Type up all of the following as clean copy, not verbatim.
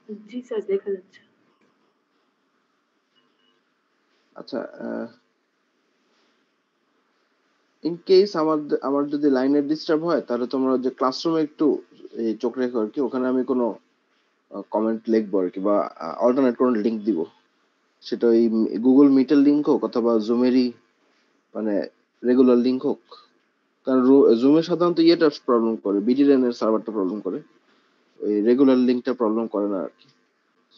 জি sir, দেখা যাচ্ছে। আচ্ছা, ইন কেস আমার যদি লাইনের ডিস্টার্ব হয়, তাহলে তোমরা যে ক্লাসরুমে একটু চোখ রেখো আর কি। ওখানে আমি কোনো কমেন্ট লিখবো আর কি, বা অল্টারনেট কোনো লিঙ্ক দিব। সেটা ওই গুগল মিটের লিঙ্ক হোক অথবা জুমেরই মানে রেগুলার লিঙ্ক হোক। কারণ জুমে সাধারণত ইয়েটা প্রবলেম করে, বিডিএন এর সার্ভারটা প্রবলেম করে, ওই রেগুলার লিঙ্কটা প্রবলেম করে না আর কি।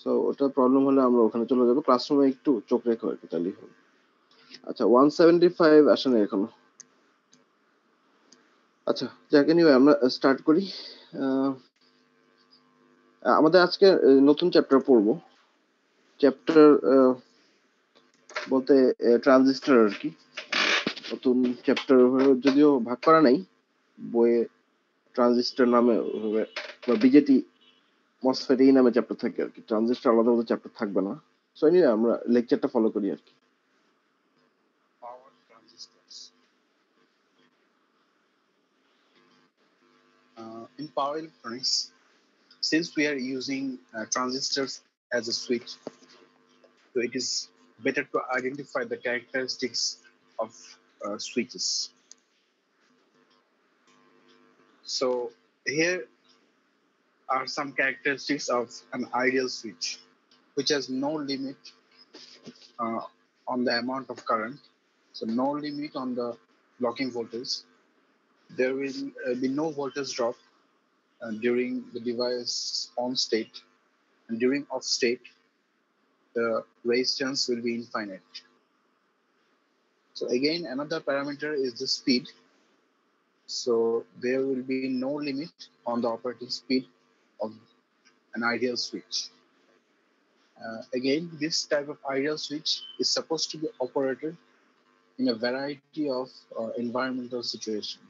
সো ওটা প্রবলেম হলে আমরা ওখানে চলে যাবো। ক্লাসরুমে একটু চোখ রেখো আর কি, তাহলেই হবে। আচ্ছা, 175 আসে না এখনো। আচ্ছা, যাক, এনিওয়ে আমরা স্টার্ট করি। আহ, আমাদের আজকে নতুন চ্যাপ্টার পড়বো। চ্যাপ্টার বলতে ট্রানজিস্টর আর কি। নতুন চ্যাপ্টার যদিও ভাগ করা নাই বইয়ে, ট্রানজিস্টর নামে ওভাবে, বা বিজেটি মসফেট এই নামে চ্যাপ্টার থাকে আর কি। ট্রানজিস্টর আলাদা আলাদা চ্যাপ্টার থাকবে না। সো এনিওয়ে আমরা লেকচারটা ফলো করি আর কি। Power transistors. In power electronics, since we are using transistors as a switch, so it is better to identify the characteristics of switches. So here are some characteristics of an ideal switch, which has no limit on the amount of current, so no limit on the blocking voltage. There will be no voltage drop during the device on state, and during off state, the resistance will be infinite. So again, another parameter is the speed. So there will be no limit on the operating speed of an ideal switch. Again, this type of ideal switch is supposed to be operated in a variety of environmental situation.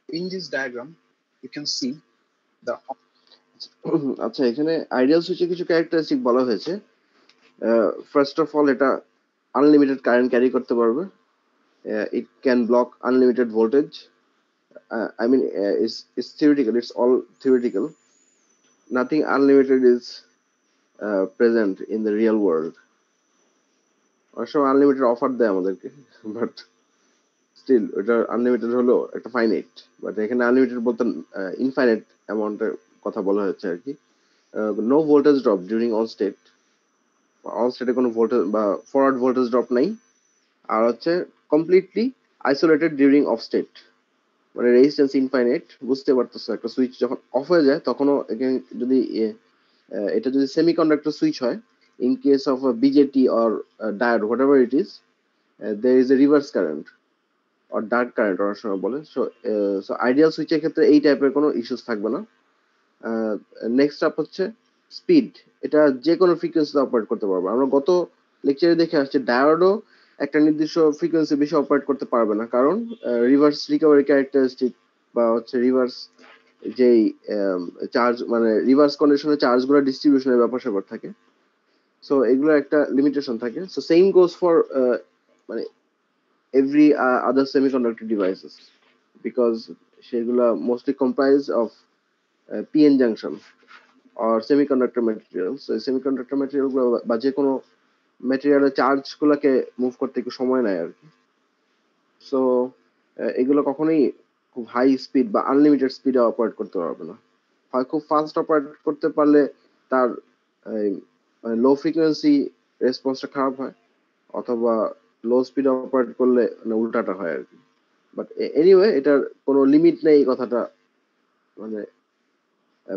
In this diagram, you can see the আচ্ছা, এখানে ideal সুইচে কিছু characteristic বলা হয়েছে। First of all, এটা unlimited current carry করতে পারবে। It can block unlimited voltage. I mean, it's theoretical. It's all theoretical. Nothing unlimited is present in the real world. অনেক সময় আনলিমিটেড অফার দেয় আমাদেরকে, বাট স্টিল ওটা আনলিমিটেড হলো একটা ফাইনাইট। বাট এখানে আনলিমিটেড বলতে ইনফাইনাইট অ্যামাউন্টের কথা বলা হচ্ছে আর কি। No voltage drop during on state. On স্টেটে কোনো ভোল্টেজ বা ফরওয়ার্ড ভোল্টেজ ড্রপ নাই। আর হচ্ছে completely isolated during of state, মানে রেজিস্ট্যান্স ইনফাইনাইট। বুঝতে পারতেছো, একটা সুইচ যখন অফ হয়ে যায় তখনও এখানে যদি এটা যদি সেমিকন্ডাক্টর সুইচ হয়, in case of BJD or diode, what ever it is, there is a reverse current or dark current অনেক সময় বলে। সো আইডিয়াল সুইচের ক্ষেত্রে এই টাইপের কোনো ইস্যুস থাকবে না। নেক্সট আপ হচ্ছে স্পিড। এটা যে কোনো ফ্রিকোয়েন্সিতে অপারেট করতে পারবে। আমরা গত লেকচারে দেখে আসছি ডায়োডও একটা নির্দিষ্ট ফ্রিকোয়েন্সি বেশি অপারেট করতে পারবে না, কারণ রিভার্স রিকভারি ক্যারেক্টারিস্টিক বা হচ্ছে রিভার্স যেই চার্জ, মানে রিভার্স কন্ডিশনে চার্জগুলো ডিস্ট্রিবিউশনের ব্যাপার স্যাপার থাকে। সো এগুলোর একটা লিমিটেশন থাকে। সো সেম গোজ ফর মানে every other semiconductor devices, because সেগুলা mostly comprised of PN junction or semiconductor materials. So semiconductor material গুলো বা যে কোনো ম্যাটেরিয়ালের চার্জ গুলাকে মুভ করতে একটু সময় নেয় আর কি। সো এগুলো কখনোই খুব হাই স্পিড বা আনলিমিটেড স্পিডে অপারেট করতে পারবে না। হয় খুব ফাস্ট অপারেট করতে পারলে তার লো ফ্রিকোয়েন্সি রেসপন্সটা খারাপ হয়, অথবা লো স্পিডে অপারেট করলে মানে উল্টাটা হয় আর কি। বাট এনিওয়ে, এটার কোনো লিমিট নেই, এই কথাটা মানে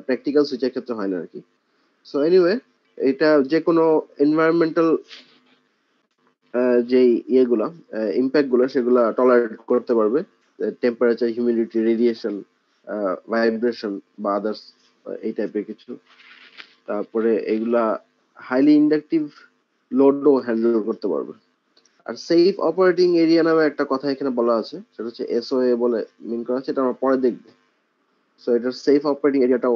প্র্যাকটিক্যাল সুইচের ক্ষেত্রে হয় না আর কি। সো এনিওয়ে, এটা যে কোনো এনভায়রনমেন্টাল যে ইয়েগুলা ইম্প্যাক্ট গুলো সেগুলা টলারেট করতে পারবে। টেম্পারেচার, হিউমিডিটি, রেডিয়েশন, ভাইব্রেশন বা আদার্স এই টাইপের কিছু। তারপরে এগুলা হাইলি ইন্ডাকটিভ লোডও হ্যান্ডেল করতে পারবে। আর সেফ অপারেটিং এরিয়া নামে একটা কথা এখানে বলা আছে, সেটা হচ্ছে এসওএ বলে মিন করা আছে। এটা আমরা পরে দেখবো। সো এটার সেফ অপারেটিং এরিয়াটাও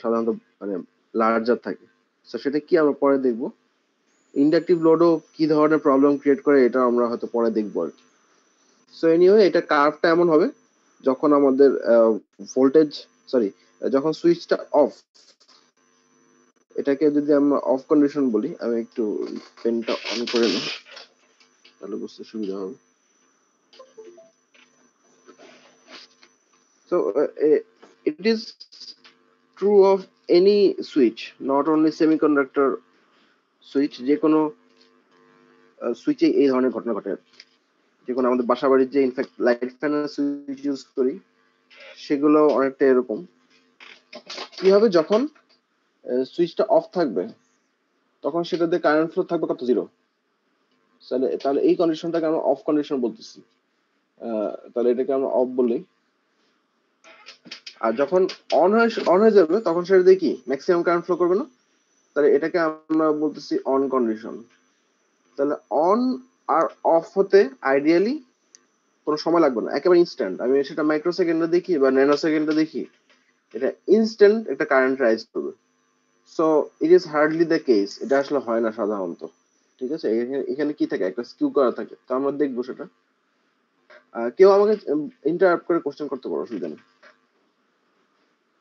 সাধারণত মানে লার্জার থাকে। সো সেটা কি আমরা পরে দেখবো। ইন্ডাকটিভ লোডও কি ধরনের প্রবলেম ক্রিয়েট করে এটা আমরা হয়তো পরে দেখবো আর কি। সো এনিওয়ে, এটা কার্ভটা এমন হবে যখন আমাদের ভোল্টেজ, সরি, যখন সুইচটা অফ, এটাকে যদি আমরা অফ কন্ডিশন বলি, আমি একটু পেনটা অন করে নিই, তাহলে বুঝতে সুবিধা হবে। So it is true of any switch, not only semiconductor switch, যে কোনো সুইচে এই ধরনের ঘটনা ঘটে। যে কোনো আমাদের বাসা বাড়ির যে ইনফ্যাক্ট লাইট ফ্যানের সুইচ ইউজ করি, সেগুলো অনেকটা এরকম। কি হবে যখন সুইচটা অফ থাকবে, তখন সেটাতে কারেন্ট ফ্লো থাকবে কত, 0। তাহলে তাহলে এই কন্ডিশনটাকে আমরা অফ কন্ডিশন বলতেছি। তাহলে এটাকে আমরা অফ বলি। আর যখন অন হয়ে যাবে, তখন সেটা দিয়ে কি ম্যাক্সিমাম কারেন্ট ফ্লো করবে না, তাহলে এটাকে আমরা বলতেছি অন কন্ডিশন। তাহলে অন আর অফ হতে আইডিয়ালি কোনো সময় লাগবে না, একেবারে ইনস্ট্যান্ট। আমি সেটা মাইক্রো সেকেন্ডে দেখি বা ন্যানো সেকেন্ডে দেখি, এটা ইনস্ট্যান্ট একটা কারেন্ট রাইজ করবে। So it is hardly the case, এটা আসলে হয় না সাধারণত। ঠিক আছে, এখানে কি থাকে, একটা স্কিউ করা থাকে, তো আমরা দেখবো সেটা। কেউ আমাকে ইন্টারাপ্ট করে কোশ্চেন করতে পারো, অসুবিধা নেই।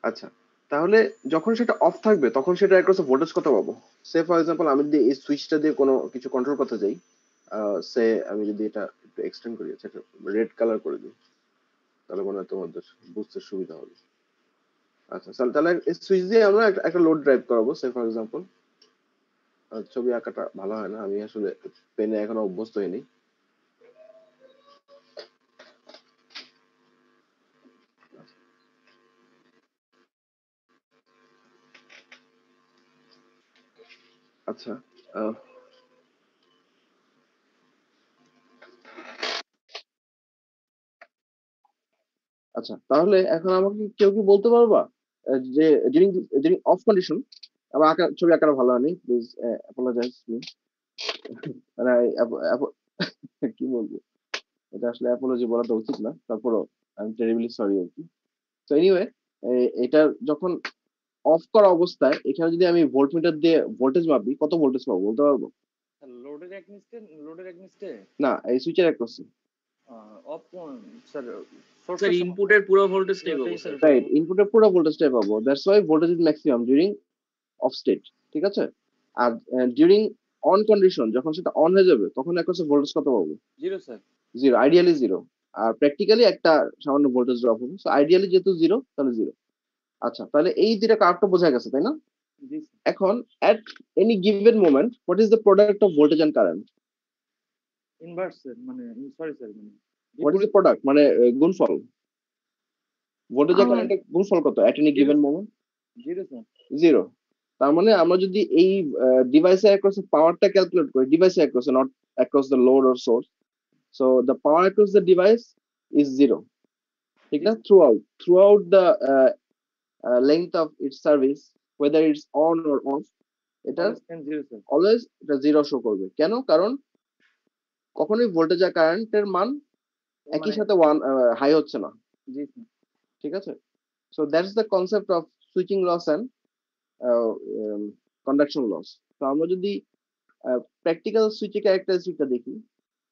আচ্ছা, তাহলে যখন সেটা অফ থাকবে, তখন সেটা একটা ভোল্টেজ কত পাবো। সে ফর এক্সাম্পল আমি যদি এই সুইচটা দিয়ে কোনো কিছু কন্ট্রোল করতে যাই, সে আমি যদি এটা একটু এক্সটেন্ড করি, আচ্ছা রেড কালার করে দিই, তাহলে মনে হয় তোমাদের বুঝতে সুবিধা হবে। আচ্ছা, তাহলে এই সুইচ দিয়ে আমরা একটা লোড ড্রাইভ করাবো, সে ফর এক্সাম্পল। ছবি আঁকাটা ভালো হয় না, আমি আসলে পেনে এখনো অভ্যস্ত হইনি। আচ্ছা, আচ্ছা তাহলে এখন আমাকে কেউ কি বলতে পারবা যে ডিউরিং ডিউরিং অফ কন্ডিশন, আমার ছবি আঁকাটা ভালো হয়নি, প্লিজ অ্যাপোলোজাইজ মি। মানে কি বলবো, এটা আসলে অ্যাপোলজি বলাটা উচিত না, তারপরও আমি টেরিবলি সরি আর কি। তো এনিওয়ে, এটা যখন অফ করা অবস্থায় এখানে যদি আমি ভোল্টমিটার দিয়ে ভোল্টেজ মাপি, কত ভোল্টেজ পাবো বলতে পারবো? লোডের এগনিস্টে না, এই সুইচের অ্যাক্রসে। অফ স্যার স্যার ইনপুটের পুরো ভোল্টেজটাই পাবো স্যার। রাইট, ইনপুটের পুরো ভোল্টেজটাই পাবো, that's why voltage is maximum during of state. ঠিক আছে, আর ডিউরিং অন কন্ডিশন, যখন সেটা অন হয়ে যাবে, তখন অ্যাক্রসে ভোল্টেজ কত পাবো? 0 স্যার। 0, আইডিয়ালি 0। আর প্র্যাকটিক্যালি একটা সামান্য ভোল্টেজ ড্রপ হবে। সো আইডিয়ালি যেহেতু 0, তাহলে 0। আচ্ছা, তাহলে এই দুটা কার্ভটা বোঝা গেছে, তাই না? জি স্যার। এখন at any given moment, what is the product of voltage and current? Inverse sir, মানে সরি স্যার, মানে What is the product, মানে গুণফল। ভোল্টেজ আর কারেন্টের গুণফল কত at any given moment? 0 sir. 0। তার মানে আমরা যদি এই ডিভাইসে অ্যাক্রস পাওয়ারটা ক্যালকুলেট করি, ডিভাইসে across, not across the load or source, so the power across the device is 0। ঠিক না? Throughout the length of its service, whether it's on or off, এটা অলওয়েজ এটা 0 শো করবে। কেন? কারণ কখনোই ভোল্টেজ আর কারেন্টের মান একই সাথে হাই হচ্ছে না। ঠিক আছে, so that's the concept of switching loss and conduction loss. তো আমরা যদি প্র্যাকটিক্যাল সুইচের ক্যারেক্টারিস্টিকটা দেখি,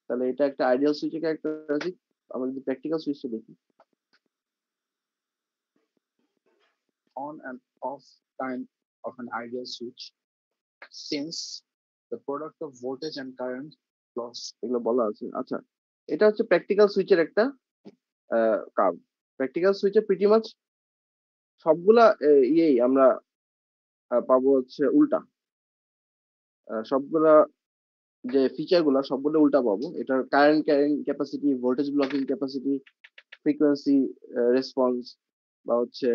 তাহলে এটা একটা আইডিয়াল সুইচের ক্যারেক্টারিস্টিক। আমরা যদি প্র্যাকটিক্যাল সুইচটা দেখি, On and off time of an ideal switch, since the product of voltage and current loss. এগুলো বলা আছে। আচ্ছা, এটা হচ্ছে প্র্যাকটিক্যাল সুইচের একটা কার্ভ। প্র্যাকটিক্যাল সুইচে প্রিটি মাচ সবগুলা ইয়েই আমরা পাবো হচ্ছে উল্টা। সবগুলা যে ফিচার গুলা সবগুলো উল্টা পাবো। এটার current carrying capacity, voltage blocking capacity, frequency response, বা হচ্ছে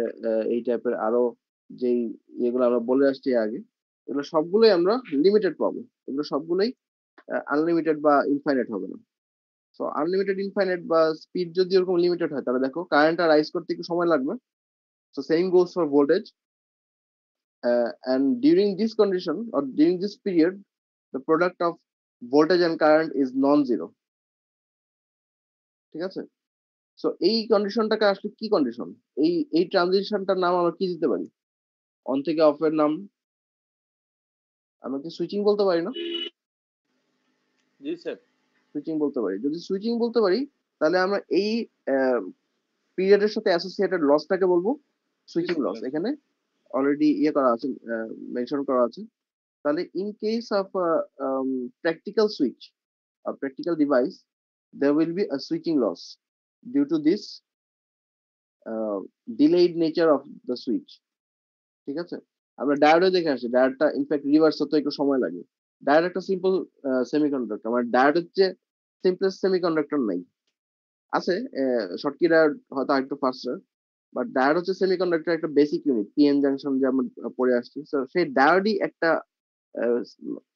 এই টাইপের আরো যেই ইয়েগুলো আমরা বলে আসছি আগে, এগুলো সবগুলোই আমরা লিমিটেড পাবো। এগুলো সবগুলোই আনলিমিটেড বা ইনফাইনাইট হবে না। সো আনলিমিটেড, ইনফাইনাইট বা স্পিড যদি এরকম লিমিটেড হয়, তাহলে দেখো কারেন্টটা রাইজ করতে একটু সময় লাগবে। So same goes for voltage, and during this condition or during this period, the product of voltage and current is non-zero. ঠিক আছে, সো এই কন্ডিশনটাকে আসলে কি কন্ডিশন, এই ট্রানজিশনটার নাম আমরা কি দিতে পারি? অন থেকে অফ এর নাম আমরা কি সুইচিং বলতে পারি না? জি স্যার, সুইচিং বলতে পারি। যদি সুইচিং বলতে পারি, তাহলে আমরা এই পিরিয়ডের সাথে অ্যাসোসিয়েটেড লসটাকে বলবো সুইচিং লস। এখানে অলরেডি ইয়ে করা আছে, মেনশন করা আছে। তাহলে in case of practical switch practical device, there will be a switching loss due to this delayed nature of the switch. ঠিক আছে, আমরা ডায়োডে দেখে আসি, ডায়োডটা ইনফ্যাক্ট রিভার্স হতে একটু সময় লাগে। ডায়োড একটা সিম্পল সেমিকন্ডাক্টর, মানে ডায়োড হচ্ছে সিম্পলেস্ট সেমিকন্ডাক্টর নাই, আছে শর্টকি ডায়োড হয়তো একটু ফাস্টার, বাট ডায়োড হচ্ছে সেমিকন্ডাক্টর একটা বেসিক ইউনিট, পিএন জাংশন যে আমরা পড়ে আসছি। তো সেই ডায়োডই একটা আহ,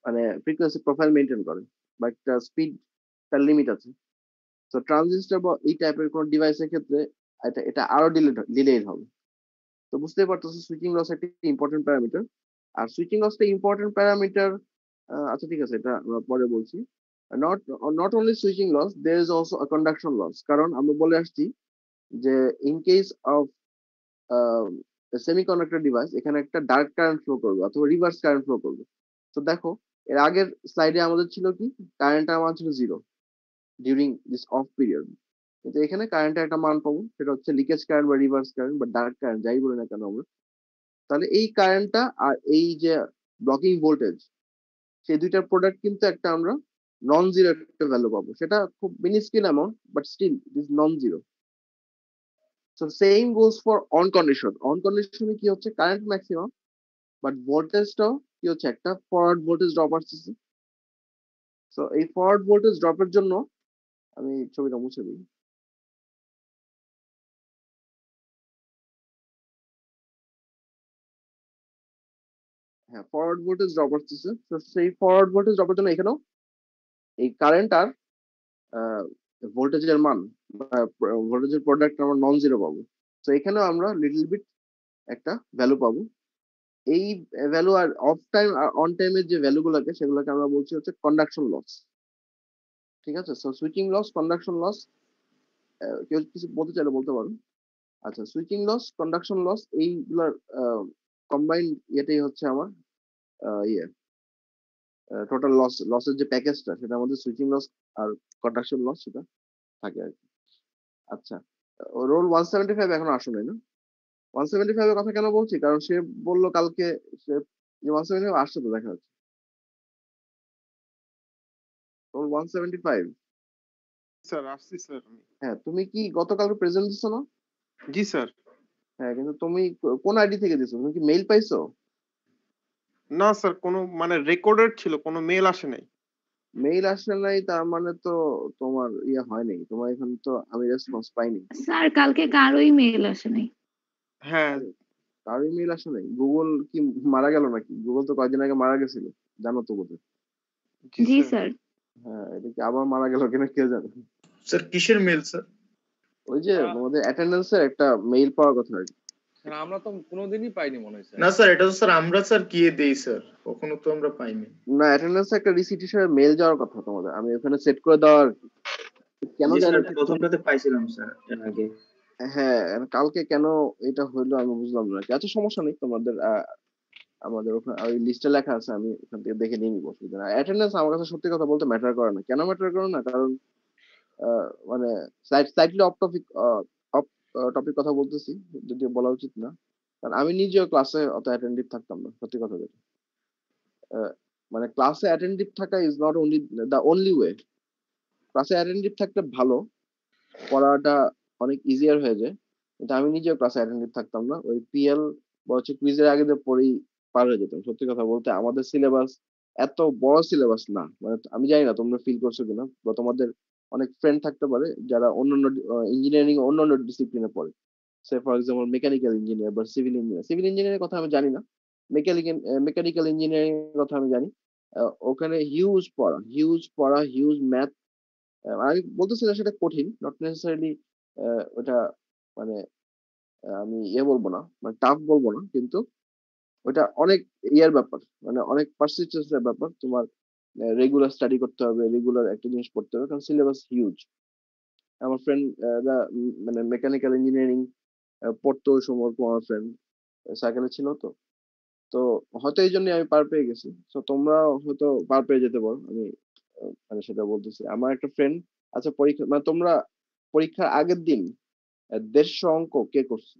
মানে ফ্রিকোয়েন্সি প্রোফাইল মেনটেন করে, বা একটা স্পিড তার লিমিট আছে। তো ট্রানজিস্টর বা এই টাইপের কোন ডিভাইসের ক্ষেত্রে এটা এটা আরো ডিলেড হবে। তো বুঝতেই পারতেছো সুইচিং লস একটা ইম্পর্টেন্ট প্যারামিটার। আর সুইচিং লসটা ইম্পর্টেন্ট প্যারামিটার, আচ্ছা ঠিক আছে, এটা আমরা পরে বলছি। Not not only switching loss, there is also conduction loss. কারণ আমরা বলে আসছি যে in case of semiconductor device, এখানে একটা ডাইরেক্ট কারেন্ট ফ্লো করবে অথবা রিভার্স কারেন্ট ফ্লো করবে। তো দেখো, এর আগের স্লাইডে আমাদের ছিল কি, কারেন্টের মান ছিল 0 ডিউরিং দিস অফ পিরিয়ড। কিন্তু এখানে কারেন্টের একটা মান পাবো, সেটা হচ্ছে লিকেজ কারেন্ট বা রিভার্স কারেন্ট বা ডাইরেক্ট কারেন্ট, যাই বলি না কেন আমরা। তাহলে এই কারেন্টটা আর এই যে ব্লকিং ভোল্টেজ, সেই দুইটার প্রোডাক্ট কিন্তু একটা আমরা নন জিরো একটা ভ্যালু পাবো। সেটা খুব minuscule amount, but still it is non zero. So same goes for on condition. On কন্ডিশনে কি হচ্ছে, কারেন্ট ম্যাক্সিমাম, বাট ভোল্টেজটাও কি হচ্ছে, একটা ফরওয়ার্ড ভোল্টেজ ড্রপ আসতেছে। সো এই ফরওয়ার্ড ভোল্টেজ ড্রপের জন্য আমি ছবিটা মুছে দিই। হ্যাঁ, ফরওয়ার্ড ভোল্টেজ ড্রপ আসতেছে। তো সেই ফরওয়ার্ড ভোল্টেজ ড্রপের জন্য এখানেও এই কারেন্ট আর ভোল্টেজের মান, ভোল্টেজের প্রোডাক্ট আমরা নন জিরো পাবো। তো এখানেও আমরা লিটল বিট একটা ভ্যালু পাবো। এই ভ্যালু আর অফ টাইম আর অন টাইমের যে ভ্যালু গুলোকে, সেগুলোকে আমরা বলছি হচ্ছে কন্ডাকশন লস। ঠিক আছে, so switching loss, conduction loss, কেউ কিছু বলতে চাইলে বলতে পারো। আচ্ছা, সুইচিং লস, কন্ডাকশন লস, এইগুলার কম্বাইন্ড ইয়েটাই হচ্ছে আমার ইয়ে টোটাল লস, লসের যে প্যাকেজটা, সেটা আমাদের সুইচিং লস আর কন্ডাকশন লস সেটা থাকে আর কি। আচ্ছা, রোল 175 এখনো আসো নাই না? 175 এর কথা কেন বলছি, কারণ সে বললো কালকে সে যে 175 আসছে, তো দেখা যাচ্ছে রোল 175। স্যার আসছি স্যার আমি। হ্যাঁ, তুমি কি গতকালকে প্রেজেন্ট দিছো না? জি স্যার। হ্যাঁ, কিন্তু তুমি কোন আইডি থেকে দিছো? তুমি কি মেইল পাইছো? না স্যার, কোনো মানে রেকর্ডেড ছিল, কোনো মেল আসে নাই। মেইল আসলে নাই, তার মানে তো তোমার ইয়ে হয় নাই, তোমার এখানে তো আমি রেসপন্স পাইনি। স্যার কালকে কারোই মেল আসে নাই। হ্যাঁ। কারো ইমেল আসে নাই? গুগল কি মারা গেল নাকি? গুগল তো কয়েকদিন আগে মারা গেছিল, জানো তো বোধহয়। জি স্যার। হ্যাঁ, এটা কি আবার মারা গেল কিনা কে জানে। স্যার কিসের মেল স্যার? ওই যে আমাদের অ্যাটেন্ডেন্সের একটা মেইল পাওয়ার কথা আর কি। স্যার আমরা তো কোনোদিনই পাইনি মনে হয় স্যার। না স্যার, এটা তো স্যার আমরা স্যার কি দেই স্যার, কখনো তো আমরা পাইনি। না, অ্যাটেন্ডেন্সে একটা রিসিট হিসেবে মেইল যাওয়ার কথা তোমাদের, আমি ওখানে সেট করে দেওয়ার কেন জানি না। প্রথমটাতে পাইছিলাম স্যার এর আগে। হ্যাঁ, কালকে কেন এটা হইলো আমি বুঝলাম না। আচ্ছা, সমস্যা নেই, তোমাদের আমাদের ওখানে ওই লিস্টে লেখা আছে, আমি ওখান থেকে দেখে নিয়ে নিবো, অসুবিধা নাই। অ্যাটেন্ডেন্স আমার কাছে সত্যি কথা বলতে ম্যাটার করে না। কেন ম্যাটার করে না, কারণ মানে slightly of topic, of topic কথা বলতেছি, যদিও বলা উচিত না। কারণ আমি নিজেও ক্লাসে অত অ্যাটেন্টিভ থাকতাম না, সত্যি কথা যেটা। মানে ক্লাসে অ্যাটেন্টিভ থাকা is not only the only way. ক্লাসে অ্যাটেন্টিভ থাকলে ভালো, পড়াটা অনেক ইজিয়ার হয়ে যায়। কিন্তু আমি নিজেও ক্লাসে অ্যাটেন্টিভ থাকতাম না, ওই পিএল বা হচ্ছে কুইজের আগে দিয়ে পড়েই পার হয়ে যেতাম। সত্যি কথা বলতে আমাদের সিলেবাস এত বড় সিলেবাস না, মানে আমি জানি না তোমরা ফিল করছো কিনা, বা তোমাদের অনেক ফ্রেন্ড থাকতে পারে যারা অন্যান্য ইঞ্জিনিয়ারিং অন্যান্য ডিসিপ্লিনে পড়ে। সে ফর এক্সাম্পল মেকানিক্যাল ইঞ্জিনিয়ার বা সিভিল ইঞ্জিনিয়ার। সিভিল ইঞ্জিনিয়ারের কথা আমি জানি না, মেকানিক্যাল ইঞ্জিনিয়ারিং এর কথা আমি জানি। ওখানে হিউজ পড়া, হিউজ ম্যাথ। আমি বলতেছি না সেটা কঠিন, নট নেসেসারিলি ওটা মানে আমি ইয়ে বলবো না, মানে টাফ বলবো না, কিন্তু ওটা অনেক ইয়ার ব্যাপার, মানে অনেক পার্সিস্টেন্সের ব্যাপার। তোমার রেগুলার স্টাডি করতে হবে, রেগুলার একটা জিনিস পড়তে হবে, কারণ সিলেবাস হিউজ। আমার ফ্রেন্ড মানে মেকানিক্যাল ইঞ্জিনিয়ারিং পড়তো ওই সময়, আমার ফ্রেন্ড সাইকেলে ছিল। তো তো হয়তো এই জন্যই আমি পার পেয়ে গেছি। তো তোমরা হয়তো পার পেয়ে যেতে পারো, আমি মানে সেটা বলতেছি। আমার একটা ফ্রেন্ড, আচ্ছা পরীক্ষা মানে তোমরা পরীক্ষার আগের দিন 150 অঙ্ক কে করছে?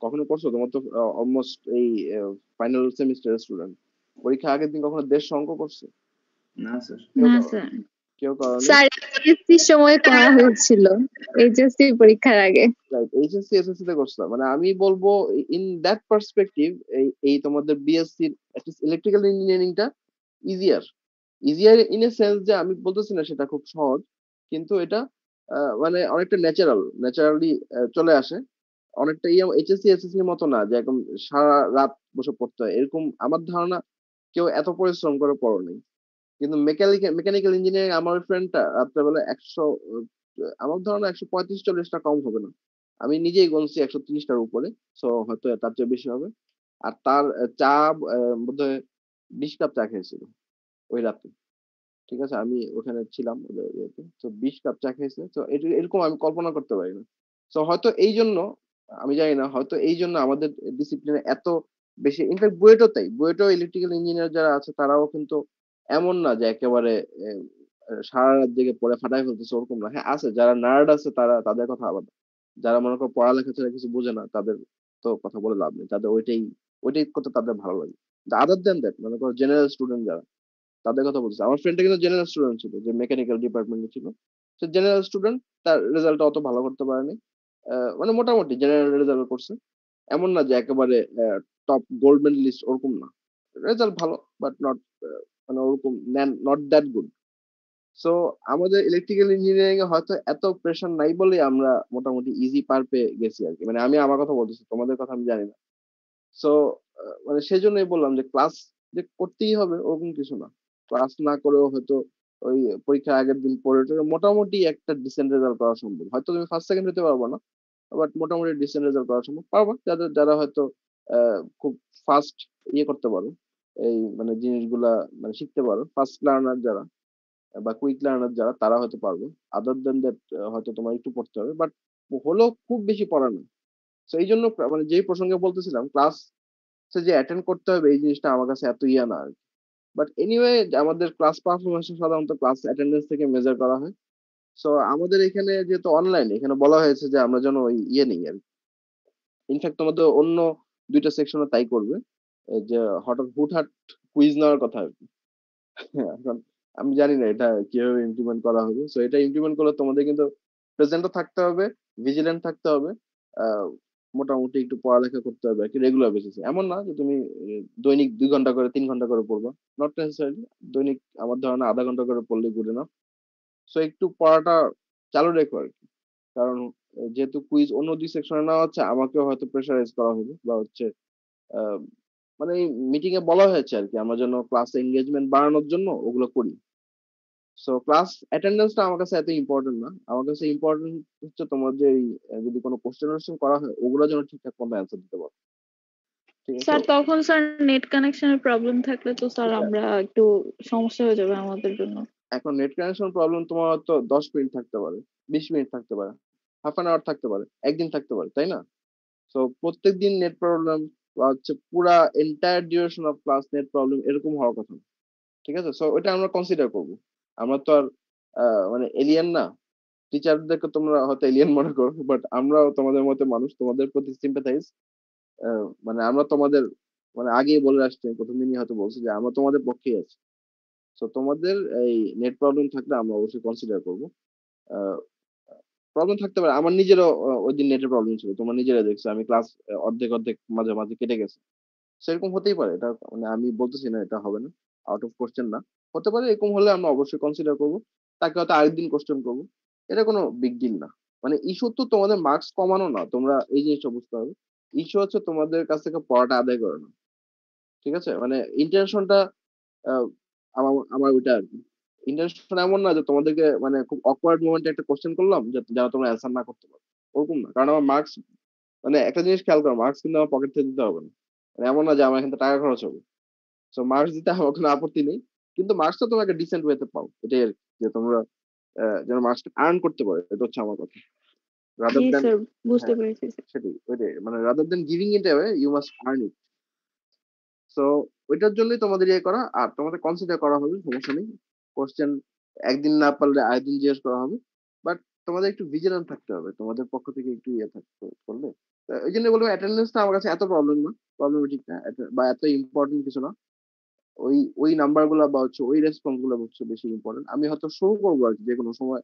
কখনো করছো? তোমার তো অলমোস্ট এই ফাইনাল সেমিস্টারের স্টুডেন্ট, পরীক্ষা আগের দিন কখনো দেশ অঙ্ক করছো? না স্যার। কেউ না করো স্যার। কেউ করনি? স্যার এইচএসসি সময় করা হয়েছিল, এইচএসসি পরীক্ষার আগে। রাইট, এইচএসসি এসএসসি তে করছিলাম। মানে আমি বলবো ইন দ্যাট পার্সপেক্টিভ এই তোমাদের বিএসসি ইলেকট্রিক্যাল ইঞ্জিনিয়ারিংটা easier. Easier in a sense যে আমি বলতেছি না সেটা খুব সহজ, কিন্তু এটা মানে অনেকটা ন্যাচারালি চলে আসে। অনেকটা এইচএসসি এসএসসি এর মতো না যে একদম সারা রাত বসে পড়তে হয়, এরকম আমার ধারণা কেউ এত পরিশ্রম করে পড়ো নাই। কিন্তু মেকানিক্যাল ইঞ্জিনিয়ারিং আমার ফ্রেন্ডটা রাত্রেবেলা 100, আমার ধারণা 135-40টা কম হবে না। আমি নিজেই গুনছি 130টার উপরে। সো হয়তো তার চেয়ে বেশি হবে। আর তার চা বোধহয় 20 কাপ চা খেয়েছিল ওই রাতে। ঠিক আছে, আমি ওখানে ছিলাম ওদের ইয়েতে। তো 20 কাপ চা খেয়েছে। তো এরকম আমি কল্পনা করতে পারি না। সো হয়তো এই জন্য, আমি জানি না, হয়তো এই জন্য আমাদের ডিসিপ্লিনে এত বেশি, ইনফ্যাক্ট বুয়েটও তাই। বুয়েটও ইলেকট্রিক্যাল ইঞ্জিনিয়ার যারা আছে তারাও কিন্তু এমন না যে একেবারে সারা রাত জেগে পড়ে ফাটাই ফেলতেছে, ওরকম না। হ্যাঁ আছে, যারা নার্ড আছে তারা, তাদের কথা আলাদা। যারা মনে করো পড়ালেখা ছাড়া কিছু বোঝে না, তাদের তো কথা বলে লাভ নেই। তাদের ওইটাই করতে তাদের ভালো লাগে। আদার দেন দ্যাট, মনে করো জেনারেল স্টুডেন্ট যারা, তাদের কথা বলছি। আমার ফ্রেন্ডটা কিন্তু জেনারেল স্টুডেন্ট ছিল, যে মেকানিক্যাল ডিপার্টমেন্টে ছিল। সে জেনারেল স্টুডেন্ট, তার রেজাল্ট অত ভালো করতে পারেনি। মানে মোটামুটি জেনারেল রেজাল্ট করছে। এমন না যে একেবারে টপ গোল্ড মেডেলিস্ট, ওরকম না। রেজাল্ট ভালো, বাট নট মানে ওরকম নট দ্যাট গুড। সো আমাদের ইলেকট্রিক্যাল ইঞ্জিনিয়ারিং এ হয়তো এত প্রেশার নাই বলেই আমরা মোটামুটি ইজি পার পেয়ে গেছি আর কি। মানে আমি আমার কথা বলতেছি, তোমাদের কথা আমি জানি না। সো মানে সেজন্যই বললাম যে ক্লাস যে করতেই হবে ওরকম কিছু না। ক্লাস না করেও হয়তো ওই পরীক্ষার আগের দিন পড়ে টরে মোটামুটি একটা ডিসেন্ট রেজাল্ট করা সম্ভব। হয়তো তুমি ফার্স্ট সেকেন্ড হতে পারবো না, বাট মোটামুটি ডিসেন্ট রেজাল্ট করা সম্ভব। পারবা যারা হয়তো খুব ফাস্ট করতে পারো, এই মানে জিনিসগুলা মানে শিখতে পারো, ফার্স্ট লার্নার যারা বা কুইক লার্নার যারা, তারা হয়তো পারবে। আদার দেন দ্যাট হয়তো তোমার একটু পড়তে হবে, বাট হলেও খুব বেশি পড়া না। তো এই জন্য মানে যেই প্রসঙ্গে বলতেছিলাম, ক্লাস যে অ্যাটেন্ড করতে হবে এই জিনিসটা আমার কাছে এত ইয়া না। বাট এনিওয়ে, আমাদের ক্লাস পারফরমেন্স সাধারণত ক্লাস অ্যাটেন্ডেন্স থেকে মেজার করা হয়। সো আমাদের এখানে যেহেতু অনলাইন, এখানে বলা হয়েছে যে আমরা যেন ওই নেই আর কি। ইনফ্যাক্ট তোমাদের অন্য 2টা সেকশনে তাই করবে, এই যে হঠাৎ হুটহাট কুইজ নেওয়ার কথা আর কি। এখন আমি জানি না এটা কিভাবে ইমপ্লিমেন্ট করা হবে। সো এটা ইমপ্লিমেন্ট করলে তোমাদের কিন্তু প্রেজেন্টও থাকতে হবে, ভিজিলেন্ট থাকতে হবে, আহ, মোটামুটি একটু পড়ালেখা করতে হবে আর কি, রেগুলার বেসিসে। এমন না যে তুমি দৈনিক 2 ঘন্টা করে 3 ঘন্টা করে পড়বা, নট নেসেসারিলি। দৈনিক আমার ধারণা আধা ঘন্টা করে পড়লে গুড এনাফ। সো একটু পড়াটা চালু রেখো আর কি। কারণ যেহেতু কুইজ অন্য 2 সেকশনে নেওয়া হচ্ছে, আমাকেও হয়তো প্রেশারাইজ করা হবে, বা হচ্ছে আহ, মানে মিটিং এ বলা হয়েছে আর কি, আমরা যেন ক্লাস এঙ্গেজমেন্ট বাড়ানোর জন্য ওগুলো করি। সো ক্লাস অ্যাটেন্ডেন্সটা আমার কাছে এত ইম্পর্টেন্ট না। আমার কাছে ইম্পর্টেন্ট হচ্ছে তোমার যে যদি কোনো কোশ্চেন করা হয়, ওগুলো যেন ঠিকঠাক মতো অ্যান্সার দিতে পারো। ঠিক আছে। স্যার তখন স্যার নেট কানেকশনের প্রবলেম থাকলে তো স্যার আমরা একটু সমস্যা হয়ে যাবে আমাদের জন্য। এখন নেট কানেকশন প্রবলেম তোমার হয়তো 10 মিনিট থাকতে পারে, 20 মিনিট থাকতে পারে, হাফ অ্যান আওয়ার থাকতে পারে, একদিন থাকতে পারে, তাই না? তো প্রত্যেকদিন নেট প্রবলেম বা হচ্ছে পুরা entire duration of class net problem এরকম হওয়ার কথা না। ঠিক আছে। সো ওটা আমরা কনসিডার করবো। আমরা তো আর মানে এলিয়েন না। টিচারদেরকে তোমরা হয়তো এলিয়েন মনে করো, বাট আমরাও তোমাদের মতো মানুষ, তোমাদের প্রতি সিম্পাথাইজ। মানে আমরা তোমাদের মানে আগেই বলে আসছি, প্রথম দিনই হয়তো বলছি যে আমরা তোমাদের পক্ষেই আছি। তো তোমাদের এই নেট প্রবলেম থাকলে আমরা অবশ্যই কনসিডার করবো। প্রবলেম থাকতে পারে, আমার নিজেরও ওই দিন নেটের প্রবলেম ছিল, তোমরা নিজেরা দেখছো আমি ক্লাস অর্ধেক অর্ধেক মাঝে মাঝে কেটে গেছে। সেরকম হতেই পারে, এটা মানে আমি বলতেছি না এটা হবে না, আউট অফ কোশ্চেন না। হতে পারে, এরকম হলে আমরা অবশ্যই কনসিডার করবো। তাকে হয়তো আরেকদিন কোশ্চেন করবো। এটা কোনো বিগ ডিল না। মানে ইস্যু তো তোমাদের মার্কস কমানো না, তোমরা এই জিনিসটা বুঝতে হবে। ইস্যু হচ্ছে তোমাদের কাছ থেকে পড়াটা আদায় করে না। ঠিক আছে, মানে ইন্টারেশনটা আমার আমার ওইটা আর কি। ইন্টারেশন এমন না যে তোমাদেরকে মানে খুব অকওয়ার্ড মোমেন্টে একটা কোশ্চেন করলাম যেন তোমরা অ্যান্সার না করতে পারো, ওরকম না। কারণ আমার মার্কস, মানে একটা জিনিস খেয়াল করো, মার্কস কিন্তু আমার পকেট থেকে দিতে হবে না। মানে এমন না যে আমার এখান থেকে টাকা খরচ হবে। সো মার্কস দিতে আমার কোনো আপত্তি নেই, কিন্তু মার্কসটা তোমাকে ডিসেন্ট ওয়েতে পাও, এটাই আর কি। যে তোমরা যেন মার্কসটা আর্ন করতে পারো, এটা হচ্ছে আমার কথা। রাদার জি দেন, স্যার, বুঝতে হ্যাঁ পেরেছি স্যার। সেটাই, ওইটাই, মানে rather than giving it away, you must earn it. So ওইটার জন্যই তোমাদের করা, আর তোমাদের কনসিডার করা হবে, সমস্যা নেই। কোশ্চেন একদিন না পারলে আরেকদিন জিজ্ঞেস করা হবে। বাট তোমাদের একটু ভিজিলেন্ট থাকতে হবে, তোমাদের পক্ষ থেকে একটু ইয়ে থাকতে করলে। ওই জন্য বলবো অ্যাটেন্ডেন্সটা আমার কাছে এত প্রবলেম না, প্রবলেমেটিক না, বা এত ইম্পর্টেন্ট কিছু না। ওই নাম্বার গুলা বা হচ্ছে ওই রেসপন্স গুলো হচ্ছে বেশি ইম্পর্টেন্ট। আমি হয়তো শুরু করবো আর কি যে কোনো সময়,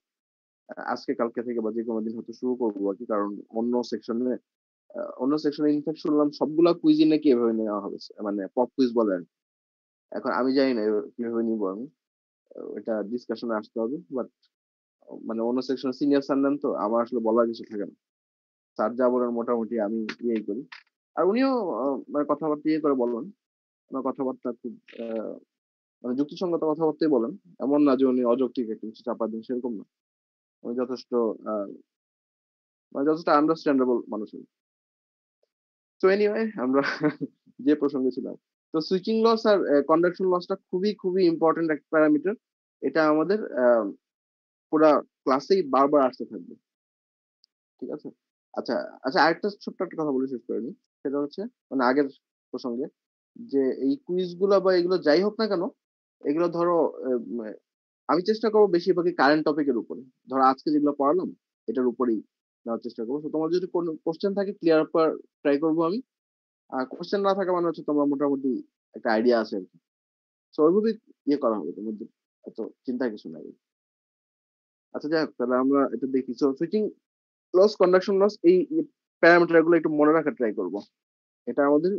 আজকে কালকে থেকে বা যে কোনো দিন হয়তো শুরু করবো আর কি, কারণ অন্য সেকশনে ইনফ্যাক্ট শুনলাম সবগুলা কুইজই নাকি এভাবে নেওয়া হবে, মানে পপ কুইজ বলে আর কি। এখন আমি জানি না কিভাবে নিবো আমি, এটা ডিসকাশনে আসতে হবে। বাট মানে অন্য সেকশন সিনিয়র স্যার নেন, তো আমার আসলে বলার কিছু থাকে না। স্যার যা বলেন মোটামুটি আমি ইয়েই করি। আর উনিও মানে কথাবার্তা ইয়ে করে বলেন, ওনার কথাবার্তা খুব মানে যুক্তিসঙ্গত কথাবার্তাই বলেন। এমন না যে উনি অযৌক্তিক একটা কিছু চাপা দেন, সেরকম না। উনি যথেষ্ট মানে যথেষ্ট আন্ডারস্ট্যান্ডেবল মানুষ। তো এনিওয়ে আমরা যে প্রসঙ্গে ছিলাম, তো সুইচিং লস আর কন্ডাকশন লসটা খুবই খুবই ইম্পর্টেন্ট একটা প্যারামিটার। এটা আমাদের পুরা ক্লাসেই বারবার আসতে থাকবে, ঠিক আছে? আচ্ছা আচ্ছা, আরেকটা ছোট্ট একটা কথা বলে শেষ করিনি। সেটা হচ্ছে মানে আগের প্রসঙ্গে, যে এই কুইজ গুলো বা এগুলো যাই হোক না কেন, এগুলো ধরো আমি চেষ্টা করবো বেশিরভাগই কারেন্ট টপিকের উপরে। ধরো আজকে যেগুলো পড়ালাম এটার উপরেই নেওয়ার চেষ্টা করবো। তো তোমার যদি কোনো কোশ্চেন থাকে ক্লিয়ার করার ট্রাই করবো আমি। আর কোশ্চেন না থাকা মানে হচ্ছে তোমার মোটামুটি একটা আইডিয়া আছে আর কি। তো ওইভাবে ইয়ে করা হবে, তোমার এত চিন্তা কিছু নাই। আচ্ছা যাই হোক, তাহলে আমরা এটা দেখি। তো সুইচিং লস, কন্ডাকশন লস, এই প্যারামিটার গুলো একটু মনে রাখার ট্রাই করবো। এটা আমাদের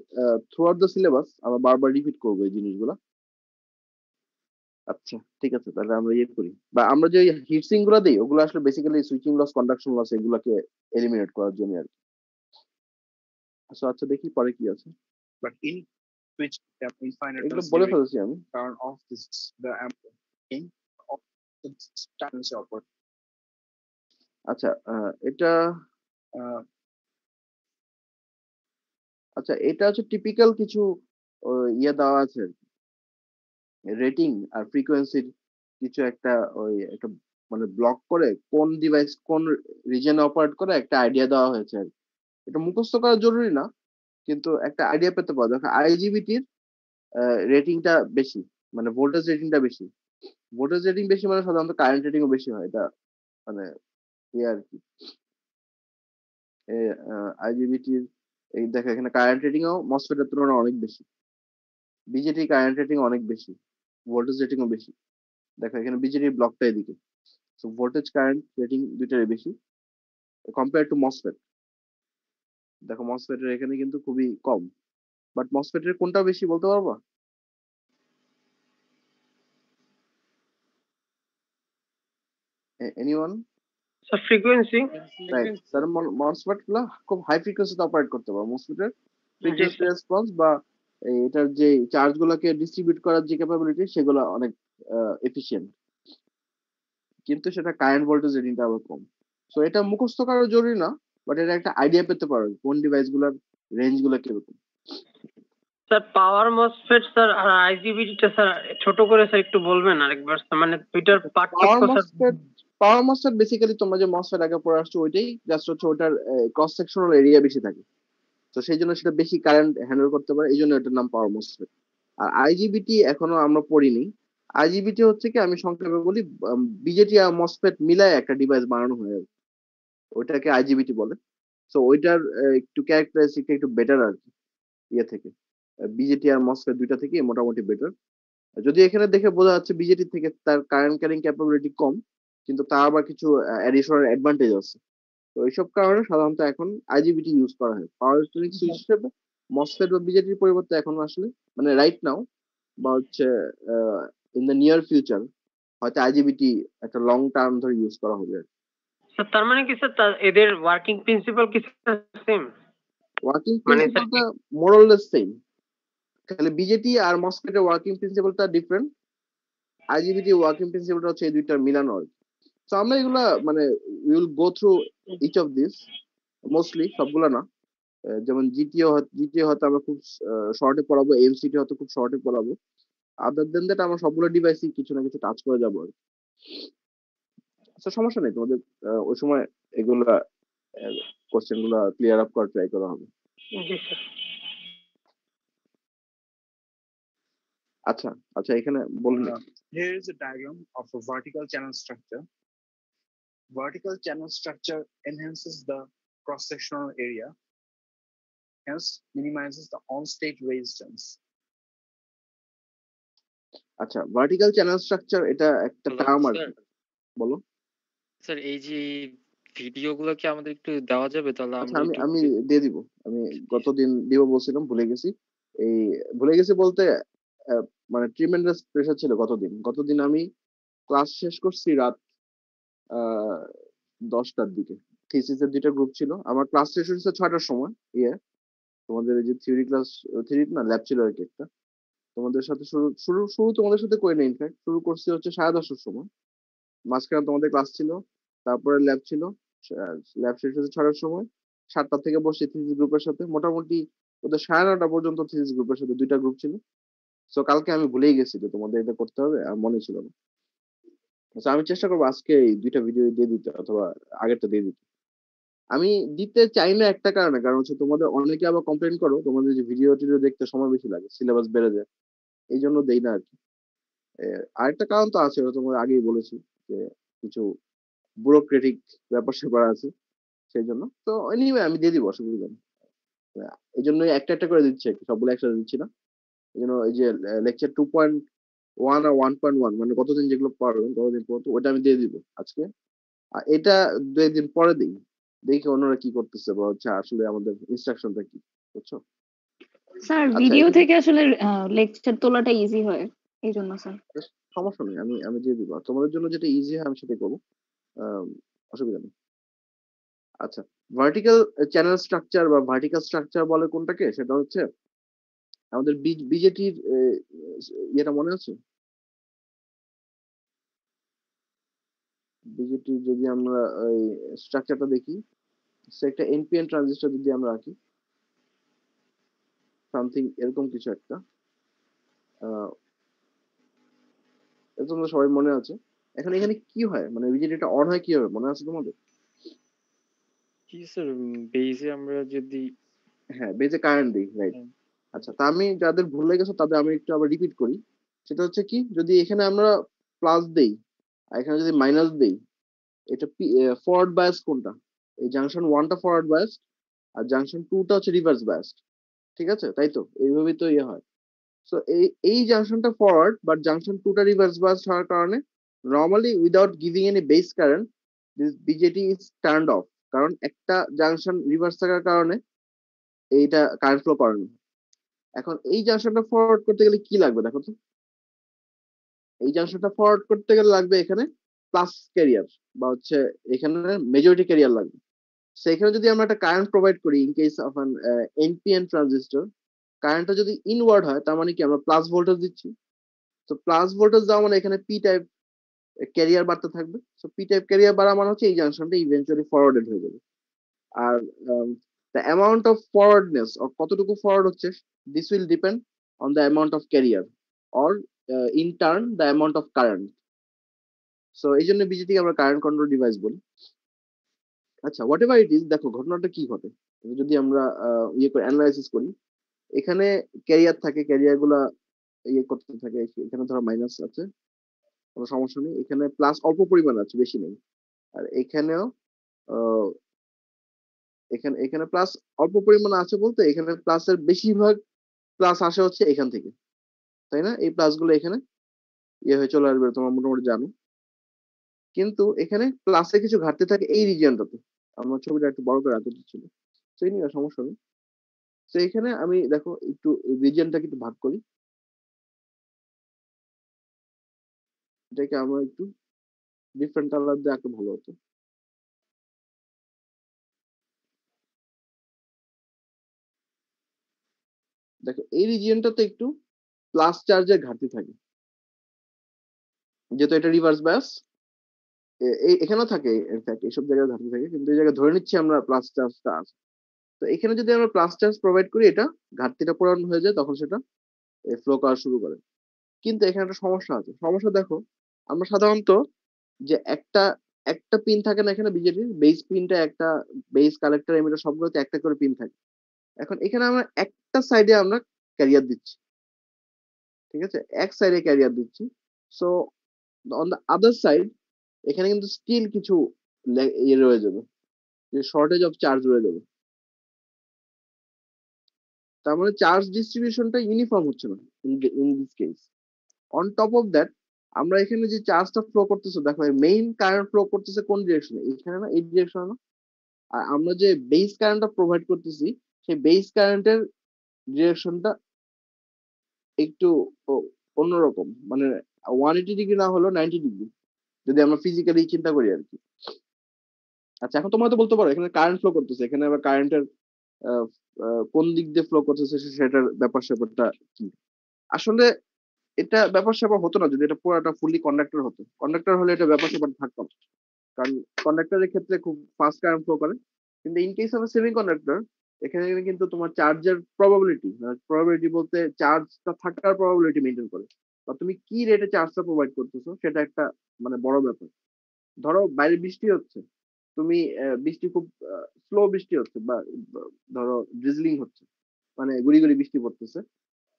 থ্রু আউট দ্য সিলেবাস আমরা বারবার রিপিট করবো এই জিনিসগুলো। আচ্ছা ঠিক আছে, তাহলে আমরা ইয়ে করি, বা আমরা যে হিটসিং গুলো দিই ওগুলো আসলে basically switching loss, conduction loss এগুলোকে এলিমিনেট করার জন্য আর কি। আচ্ছা দেখি পরে কি আছে। But in which the infinite এগুলো terms বলে during ফেলেছি আমি। turn of this the in of the times upward. আচ্ছা এটা আচ্ছা এটা হচ্ছে টিপিক্যাল কিছু ইয়ে দেওয়া আছে, রেটিং আর ফ্রিকোয়েন্সির কিছু একটা ওই একটা মানে ব্লক করে কোন ডিভাইস কোন রিজনে অপারেট করে একটা আইডিয়া দেওয়া হয়েছে আর কি। এটা মুখস্থ করা জরুরি না, কিন্তু একটা আইডিয়া পেতে পারো। দেখো আইজিবিটির রেটিংটা বেশি, মানে ভোল্টেজ রেটিংটা বেশি। ভোল্টেজ রেটিং বেশি মানে সাধারণত কারেন্ট রেটিংও বেশি হয়, এটা মানে ইয়ে আর কি। আইজিবিটির এই দেখো এখানে কারেন্ট রেটিংও মসফেটের তুলনায় অনেক বেশি। বিজেটি কারেন্ট রেটিং অনেক বেশি, ভোল্টেজ রেটিংও বেশি। দেখো এখানে বিজেটির ব্লকটা এদিকে, সো ভোল্টেজ কারেন্ট রেটিং দুইটারই বেশি কম্পেয়ার টু মসফেট। দেখো মসফেটের এখানে কিন্তু খুবই কম। বাট মসফেটের কোনটা বেশি বলতে পারবা? এনিওয়ান? Sir frequency. রাইট, তাহলে মসফেট গুলা খুব হাই ফ্রিকোয়েন্সিতে অপারেট করতে পারো। মসফেটের ফ্রিকোয়েন্সি রেসপন্স বা এটার যে চার্জ গুলাকে ডিস্ট্রিবিউট করার যে ক্যাপাবিলিটি সেগুলো অনেক এফিশিয়েন্ট, কিন্তু সেটা কারেন্ট ভোল্টেজ রেটিংটা আবার কম। সো এটা মুখস্থ করা জরুরি না, বাট এটা একটা আইডিয়া পেতে পারো কোন ডিভাইস গুলার রেঞ্জ গুলো কিরকম। স্যার পাওয়ার মসফেট স্যার আর আইজিবিটিটা স্যার ছোট করে স্যার একটু বলবেন আরেকবার, মানে দুইটার পার্থক্য স্যার। পাওয়ার মসফেট বেসিক্যালি তোমরা যে মসফেট আগে পড়ে আসছো ওইটাই, জাস্ট হচ্ছে ওটার ক্রস সেকশনাল এরিয়া বেশি থাকে, তো সেই জন্য সেটা বেশি কারেন্ট হ্যান্ডেল করতে পারে, এই জন্য এটার নাম পাওয়ার মসফেট। আর আইজিবিটি এখনো আমরা পড়িনি। আইজিবিটি হচ্ছে কি, আমি সংক্ষেপে বলি, বিজেটি আর মসফেট মিলায় একটা ডিভাইস বানানো হয়, ওইটাকে আইজিবিটি বলে। সো ওইটার একটু ক্যারেক্টারিস্টিক একটু বেটার আর কি ইয়ে থেকে। বিজেটি আর মসফেট দুইটা থেকে মোটামুটি বেটার। যদি এখানে দেখে বোঝা যাচ্ছে বিজেটি থেকে তার কারেন্ট ক্যারিং ক্যাপাবিলিটি কম, কিন্তু তার আবার কিছু অ্যাডিশনাল অ্যাডভান্টেজ আছে। তো এইসব কারণে সাধারণত এখন আইজিবিটি ইউজ করা হয় পাওয়ার ইলেকট্রনিক সুইচ হিসেবে। মসফেট বা বিজেটির পরিবর্তে এখন আসলে মানে রাইট নাও বা হচ্ছে ইন দ্য নিয়ার ফিউচার হয়তো আইজিবিটি একটা লং টার্ম ধরে ইউজ করা হবে। স্যার তার মানে কি স্যার এদের ওয়ার্কিং প্রিন্সিপাল কি সেম? ওয়ার্কিং প্রিন্সিপালটা মোরলেস সেম, খালি বিজেটি আর মসফেটের ওয়ার্কিং প্রিন্সিপালটা ডিফারেন্ট। আইজিবিটি ওয়ার্কিং প্রিন্সিপালটা হচ্ছে এই দুইটার মিলানো আর কি। তো আমরা এগুলা মানে we will go through each of this, mostly সবগুলা না। যেমন জিটিও হয়তো আমরা খুব শর্টে পড়াবো, এমসিটি হয়তো খুব শর্টে পড়াবো। আদার দেন দ্যাট আমরা সবগুলো ডিভাইসই কিছু না কিছু টাচ করে যাবো আর কি। আচ্ছা সমস্যা নেই, তোমাদের ওই সময় এগুলা কোশ্চেন গুলা ক্লিয়ার আপ করার ট্রাই করা হবে। জি স্যার। আচ্ছা এখানে বলুন। Here is a diagram of a vertical channel structure. vertical channel structure enhances the cross-sectional area, hence minimizes the on-state resistance. আচ্ছা, ভার্টিক্যাল চ্যানেল স্ট্রাকচার এটা একটা টার্ম আর কি। বলো স্যার। এই যে ভিডিওগুলো কি আমাদের একটু দেওয়া যাবে, তাহলে আচ্ছা, আমরা আমি একটু আমি দিয়ে দিব। আমি গতদিন দিব বলছিলাম, ভুলে গেছি। এই ভুলে গেছি বলতে মানে ট্রিমেন্ডাস প্রেশার ছিল গতদিন আমি ক্লাস শেষ করছি রাত 10টার দিকে। থিসিসের 2টা গ্রুপ ছিল, আমার ক্লাস শেষ হয়েছে 6টার সময়। তোমাদের এই যে থিওরি ক্লাস, থিওরি না ল্যাব ছিল আর কি একটা, তোমাদের সাথে শুরু তোমাদের সাথে করে নেই, ইনফ্যাক্ট শুরু করছি হচ্ছে 10:30টার সময়। মাঝখানে তোমাদের ক্লাস ছিল, তারপরে ল্যাব ছিল। ল্যাব শেষ হয়েছে 6টার সময়। 7টা থেকে বসে থিসিস গ্রুপের সাথে মোটামুটি ওদের 9:30 পর্যন্ত থিসিস গ্রুপের সাথে 2টা গ্রুপ ছিল। সো কালকে আমি ভুলেই গেছি যে তোমাদের এটা করতে হবে, আর মনে ছিল না। আচ্ছা, আমি চেষ্টা করবো আজকে এই 2টা ভিডিও দিয়ে দিতে, অথবা আগেরটা দিয়ে দিতে। আমি দিতে চাই না একটা কারণে, কারণ হচ্ছে তোমাদের অনেকে আবার কমপ্লেন করো তোমাদের যে ভিডিও টিডিও দেখতে সময় বেশি লাগে, সিলেবাস বেড়ে যায়, এই জন্য দেই না আর কি। আরেকটা কারণ তো আছে, ওটা তোমার আগেই বলেছি যে কিছু ব্যুরোক্রেটিক ব্যাপার স্যাপার আছে, সেই জন্য। তো এনিওয়ে আমি দিয়ে দিব, অসুবিধা নেই। এই জন্য একটা একটা করে দিচ্ছি, সবগুলো একসাথে দিচ্ছি না। এই জন্য এই যে লেকচার 2.1 আর 1.1 মানে কতদিন যেগুলো পারবেন ততদিন পর্যন্ত ওটা আমি দিয়ে দিব আজকে। আর এটা 2 দিন পরে দিই, দেখি অন্যরা কি করতেছে, বা হচ্ছে আসলে আমাদের ইনস্ট্রাকশনটা কি, বুঝছো? স্যার আচ্ছা, ভিডিও এখানে থেকে আসলে লেকচার তোলাটা ইজি হয়, এই জন্য স্যার। সমস্যা নেই, আমি দিয়ে দিব। আর তোমাদের জন্য যেটা ইজি হয় আমি সেটাই করবো, আহ, অসুবিধা নেই। আচ্ছা, ভার্টিক্যাল চ্যানেল স্ট্রাকচার বা ভার্টিক্যাল স্ট্রাকচার বলে কোনটাকে, সেটা হচ্ছে আমাদের বিজেটির ইয়েটা মনে আছে? বিজেটির যদি আমরা ওই স্ট্রাকচারটা দেখি, সে একটা এনপিএন ট্রানজিস্টর যদি আমরা রাখি, সামথিং এরকম কিছু একটা, এটা তোমরা সবাই মনে আছে। এখন এখানে কি হয়, মানে বিজেটিটা অন হয় কিভাবে মনে আছে তোমাদের? কি স্যার, বেজে আমরা যদি হ্যাঁ, বেজে কারেন্ট দিই, রাইট। আচ্ছা, তা আমি যাদের ভুলে গেছো তাদের আমি একটু আবার রিপিট করি। সেটা হচ্ছে কি, যদি এখানে আমরা প্লাস দেই আর এখানে যদি মাইনাস দেই, এটা ফরওয়ার্ড বায়াস কোনটা? এই জাংশন 1টা ফরওয়ার্ড বায়াস, আর জাংশন 2টা হচ্ছে রিভার্স বায়াস। ঠিক আছে, তাই তো? এইভাবেই তো ইয়ে হয়। সো এই জাংশনটা ফরওয়ার্ড বাট জাংশন 2টা রিভার্স বায়াস হওয়ার কারণে normally without giving any base current this BJD is turned of, কারণ একটা জাংশন রিভার্স থাকার কারণে এইটা কারেন্ট ফ্লো করে না। এখন এই জাংশনটা ফরওয়ার্ড করতে গেলে কি লাগবে দেখো তো? এই জাংশনটা ফরওয়ার্ড করতে গেলে লাগবে এখানে প্লাস ক্যারিয়ার, বা হচ্ছে এখানে মেজরিটি ক্যারিয়ার লাগবে। সেখানে যদি আমরা একটা কারেন্ট প্রোভাইড করি in case of an NPN transistor, কারেন্টটা যদি ইনওয়ার্ড হয় তার মানে কি আমরা প্লাস ভোল্টেজ দিচ্ছি। তো প্লাস ভোল্টেজ দেওয়া মানে এখানে পি টাইপ ক্যারিয়ার বাড়তে থাকবে। সো পি টাইপ ক্যারিয়ার বাড়া মানে হচ্ছে এই জাংশনটা ইভেন্চুয়ালি ফরওয়ার্ডেড হয়ে যাবে। আর দ্য অ্যামাউন্ট অফ ফরওয়ার্ডনেস, কতটুকু ফরওয়ার্ড হচ্ছে, this will depend on the amount of career or in turn the amount of current. So এই জন্য বিজেটি আমরা কারেন্ট কন্ট্রোল ডিভাইস বলি। আচ্ছা, হোয়াট এভার ইট ইজ, দেখো ঘটনাটা কি ঘটে যদি আমরা ইয়ে করে অ্যানালাইসিস করি। এখানে ক্যারিয়ার থাকে, ক্যারিয়ার গুলা ইয়ে করতে থাকে। এখানে ধরো মাইনাস আছে, কোনো সমস্যা নেই। এখানে প্লাস অল্প পরিমাণ আছে, বেশি নেই। আর এখানেও আহ, এখানে এখানে প্লাস অল্প পরিমাণ আছে বলতে এখানে প্লাসের বেশিরভাগ প্লাস আসে হচ্ছে এখান থেকে, তাই না? এই প্লাস গুলো এখানে ইয়ে হয়ে চলে আসবে, তোমরা মোটামুটি জানো। কিন্তু এখানে প্লাসে কিছু ঘাটতি থাকে এই রিজিয়নটাতে। আমার ছবিটা একটু বড় করে আঁকতে ছিল, সেই নিয়ে সমস্যা নেই। তো এখানে আমি দেখো একটু রিজিয়নটাকে একটু ভাগ করি, এটাকে আমরা একটু ডিফারেন্ট কালার দিয়ে আঁকলে ভালো হতো। দেখো এই রিজিয়নটাতে একটু প্লাস চার্জের ঘাটতি থাকে, যেহেতু এটা রিভার্স বায়াস। এখানেও থাকে, ইনফ্যাক্ট এইসব জায়গায় ঘাটতি থাকে, কিন্তু এই জায়গায় ধরে নিচ্ছি আমরা প্লাস চার্জটা আছে। তো এখানে যদি আমরা প্লাস চার্জ প্রোভাইড করি, এটা ঘাটতিটা পূরণ হয়ে যায়, তখন সেটা ফ্লো করা শুরু করে। কিন্তু এখানে একটা সমস্যা আছে। সমস্যা দেখো, আমরা সাধারণত যে একটা একটা পিন থাকে না এখানে বিজেপির বেস পিনটা, একটা বেস কালেক্টর এমিটার সবগুলোতে একটা করে পিন থাকে। এখন এখানে আমরা একটা সাইডে আমরা ক্যারিয়ার দিচ্ছি, ঠিক আছে, এক সাইডে ক্যারিয়ার দিচ্ছি। So on the other side এখানে কিন্তু স্টিল কিছু ইয়ে রয়ে যাবে, যে শর্টেজ অফ চার্জ রয়ে যাবে। তার মানে চার্জ ডিস্ট্রিবিউশনটা ইউনিফর্ম হচ্ছে না in this case. On top of that, আমরা এখানে যে চার্জটা ফ্লো করতেছে, দেখো মেইন কারেন্ট ফ্লো করতেছে কোন ডিরেকশনে, এখানে না, এই ডিরেকশনে না। আর আমরা যে বেস কারেন্টটা প্রোভাইড করতেছি, সেই বেস কারেন্টের ডিরেকশনটা একটু অন্যরকম, মানে 180 ডিগ্রি না হলো 90 ডিগ্রি, যদি আমরা ফিজিক্যালি চিন্তা করি আর কি। আচ্ছা, এখন তোমরা তো বলতে পারো এখানে কারেন্ট ফ্লো করতেছে, এখানে আবার কারেন্টের কোন দিক দিয়ে ফ্লো করতেছে সেটার ব্যাপার স্যাপারটা কি। আসলে এটা ব্যাপার স্যাপার হতো না যদি এটা পুরোটা ফুললি কন্ডাক্টর হতো। কন্ডাক্টর হলে এটা ব্যাপার স্যাপার থাকতো না, কারণ কন্ডাক্টরের ক্ষেত্রে খুব ফাস্ট কারেন্ট ফ্লো করে। কিন্তু in case of semi conductor, এখানে কিন্তু তোমার চার্জের প্রবাবিলিটি বলতে চার্জটা থাকার প্রবাবিলিটি মেনটেন করে, বা তুমি কি রেটে চার্জটা প্রোভাইড করতেছো সেটা একটা মানে বড় ব্যাপার। ধরো বাইরে বৃষ্টি হচ্ছে, তুমি বৃষ্টি খুব স্লো বৃষ্টি হচ্ছে, বা ধরো ড্রিজলিং হচ্ছে, মানে গুড়ি গুড়ি বৃষ্টি পড়তেছে,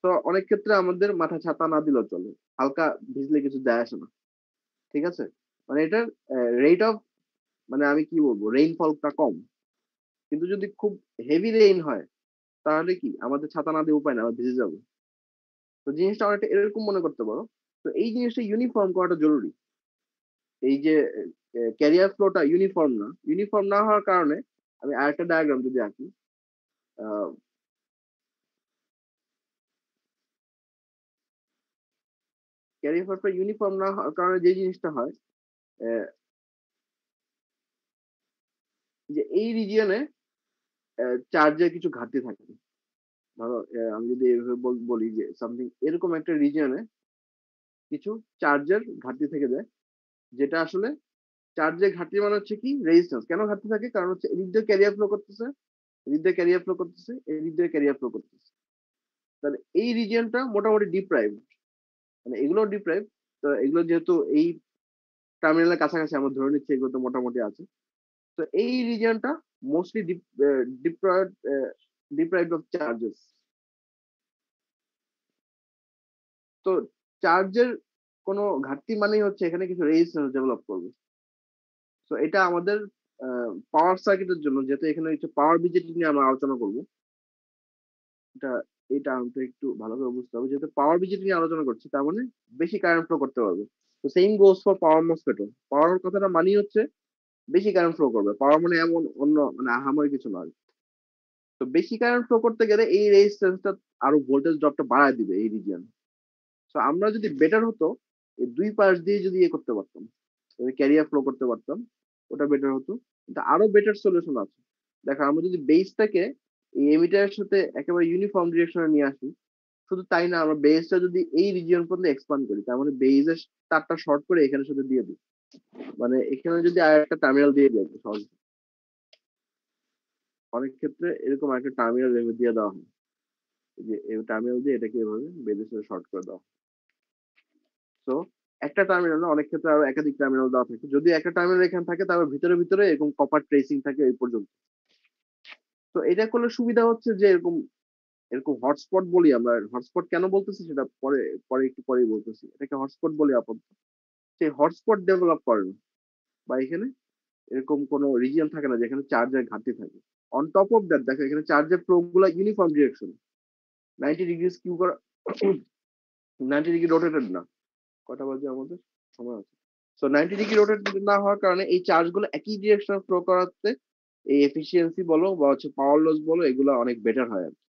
তো অনেক ক্ষেত্রে আমাদের মাথা ছাতা না দিলেও চলে, হালকা ভিজলে কিছু যায় আসে না, ঠিক আছে। মানে এটার রেট অফ, মানে আমি কি বলবো, রেইনফলটা কম। কিন্তু যদি খুব হেভি রেইন হয়, তাহলে কি আমাদের ছাতা না দিয়ে উপায় না, আমরা ভিজে যাবো। তো জিনিসটা অনেকটা এরকম মনে করতে পারো। তো এই জিনিসটা ইউনিফর্ম করাটা জরুরি। এই যে ক্যারিয়ার ফ্লোটা ইউনিফর্ম না হওয়ার কারণে, আমি আরেকটা ডায়াগ্রাম যদি আঁকি, ক্যারিয়ার ফ্লোটা ইউনিফর্ম না হওয়ার কারণে যে জিনিসটা হয়, যে এই রিজিয়নে চার্জের কিছু ঘাটতি থাকে। ধরো আমি যদি এভাবে বলি যে সামথিং এরকম একটা রিজিয়নে কিছু চার্জের ঘাটতি থেকে যায়, যেটা আসলে চার্জের ঘাটতি মানে হচ্ছে কি রেজিস্ট্যান্স। কেন ঘাটতি থাকে? কারণ হচ্ছে এদিক দিয়ে ক্যারিয়ার ফ্লো করতেছে, এদিক দিয়ে ক্যারিয়ার ফ্লো করতেছে, এদিক দিয়ে ক্যারিয়ার ফ্লো করতেছে। তাহলে এই রিজিয়নটা মোটামুটি ডিপ্রাইভ, মানে এগুলো ডিপ্রাইভ। তো এগুলো যেহেতু এই টার্মিনালের কাছাকাছি আমরা ধরে নিচ্ছি এগুলো তো মোটামুটি আছে, তো এই রিজিয়নটা মোস্টলি ডিপ্রাইভড অফ চার্জেস। তো চার্জের কোনো ঘাটতি মানেই হচ্ছে এখানে কিছু রেজিস্ট্যান্স ডেভেলপ করবে। তো এটা আমাদের পাওয়ার সার্কিটের জন্য, যেহেতু এখানে হচ্ছে পাওয়ার বিজেটি নিয়ে আমরা আলোচনা করবো, এটা এই টার্মটা একটু ভালো করে বুঝতে হবে। যেহেতু পাওয়ার বিজেটি নিয়ে আলোচনা করছি, তার মানে বেশি কারেন্ট ফ্লো করতে পারবে। তো সেম গোস ফর পাওয়ার মসফেটও। পাওয়ার কথাটা মানেই হচ্ছে বেশি কারেন্ট ফ্লো করবে। পাওয়ার মানে এমন অন্য মানে আহামরি কিছু নয়। তো বেশি কারেন্ট ফ্লো করতে গেলে এই রেজিস্ট্যান্সটা আরো ভোল্টেজ ড্রপটা বাড়ায় দিবে এই রিজিয়ন। তো আমরা যদি বেটার হতো এই দুই পাশ দিয়ে যদি ইয়ে করতে পারতাম, ক্যারিয়ার ফ্লো করতে পারতাম, ওটা বেটার হতো। কিন্তু আরো বেটার সলিউশন আছে। দেখো, আমরা যদি বেসটাকে এই এমিটারের সাথে একেবারে ইউনিফর্ম ডিরেকশনে নিয়ে আসি, শুধু তাই না, আমরা বেসটা যদি এই রিজিয়ন পর্যন্ত এক্সপান্ড করি, তার মানে বেসের তারটা শর্ট করে এখানে সাথে দিয়ে দিই, মানে এখানে যদি আর একটা টার্মিনাল দিয়ে দিই সহজ। অনেক ক্ষেত্রে এরকম একটা টার্মিনাল দিয়ে দেওয়া হয়, যে এই টার্মিনাল দিয়ে এটাকে এভাবে বেসের সাথে শর্ট করে দেওয়া। তো একটা টার্মিনাল না, অনেক ক্ষেত্রে আরো একাধিক টার্মিনাল দেওয়া থাকে। যদি একটা টার্মিনাল এখানে থাকে, তারপর ভিতরে ভিতরে এরকম কপার ট্রেসিং থাকে এই পর্যন্ত। তো এটা করলে সুবিধা হচ্ছে যে এরকম এরকম হটস্পট বলি আমরা। হটস্পট কেন বলতেছি সেটা পরে পরে একটু পরেই বলতেছি। এটাকে হটস্পট বলি আপাতত। সেই হটস্পট ডেভেলপ করে না, বা এখানে এরকম কোনো রিজিয়ন থাকে না যেখানে চার্জের ঘাটতি থাকে। অন টপ অফ দ্যাট দেখো, এখানে চার্জের প্রোব গুলা ইউনিফর্ম ডিরেকশন, 90 ডিগ্রি স্কিউ করা, 90 ডিগ্রি রোটেটেড না। কটা বাজে আমাদের? সময় আছে। সো 90 ডিগ্রি রোটেটেড না হওয়ার কারণে এই চার্জ গুলো একই ডিরেকশনে ফ্লো করাতে এই এফিসিয়েন্সি বলো বা হচ্ছে পাওয়ার লস বলো, এগুলো অনেক বেটার হয় আর কি।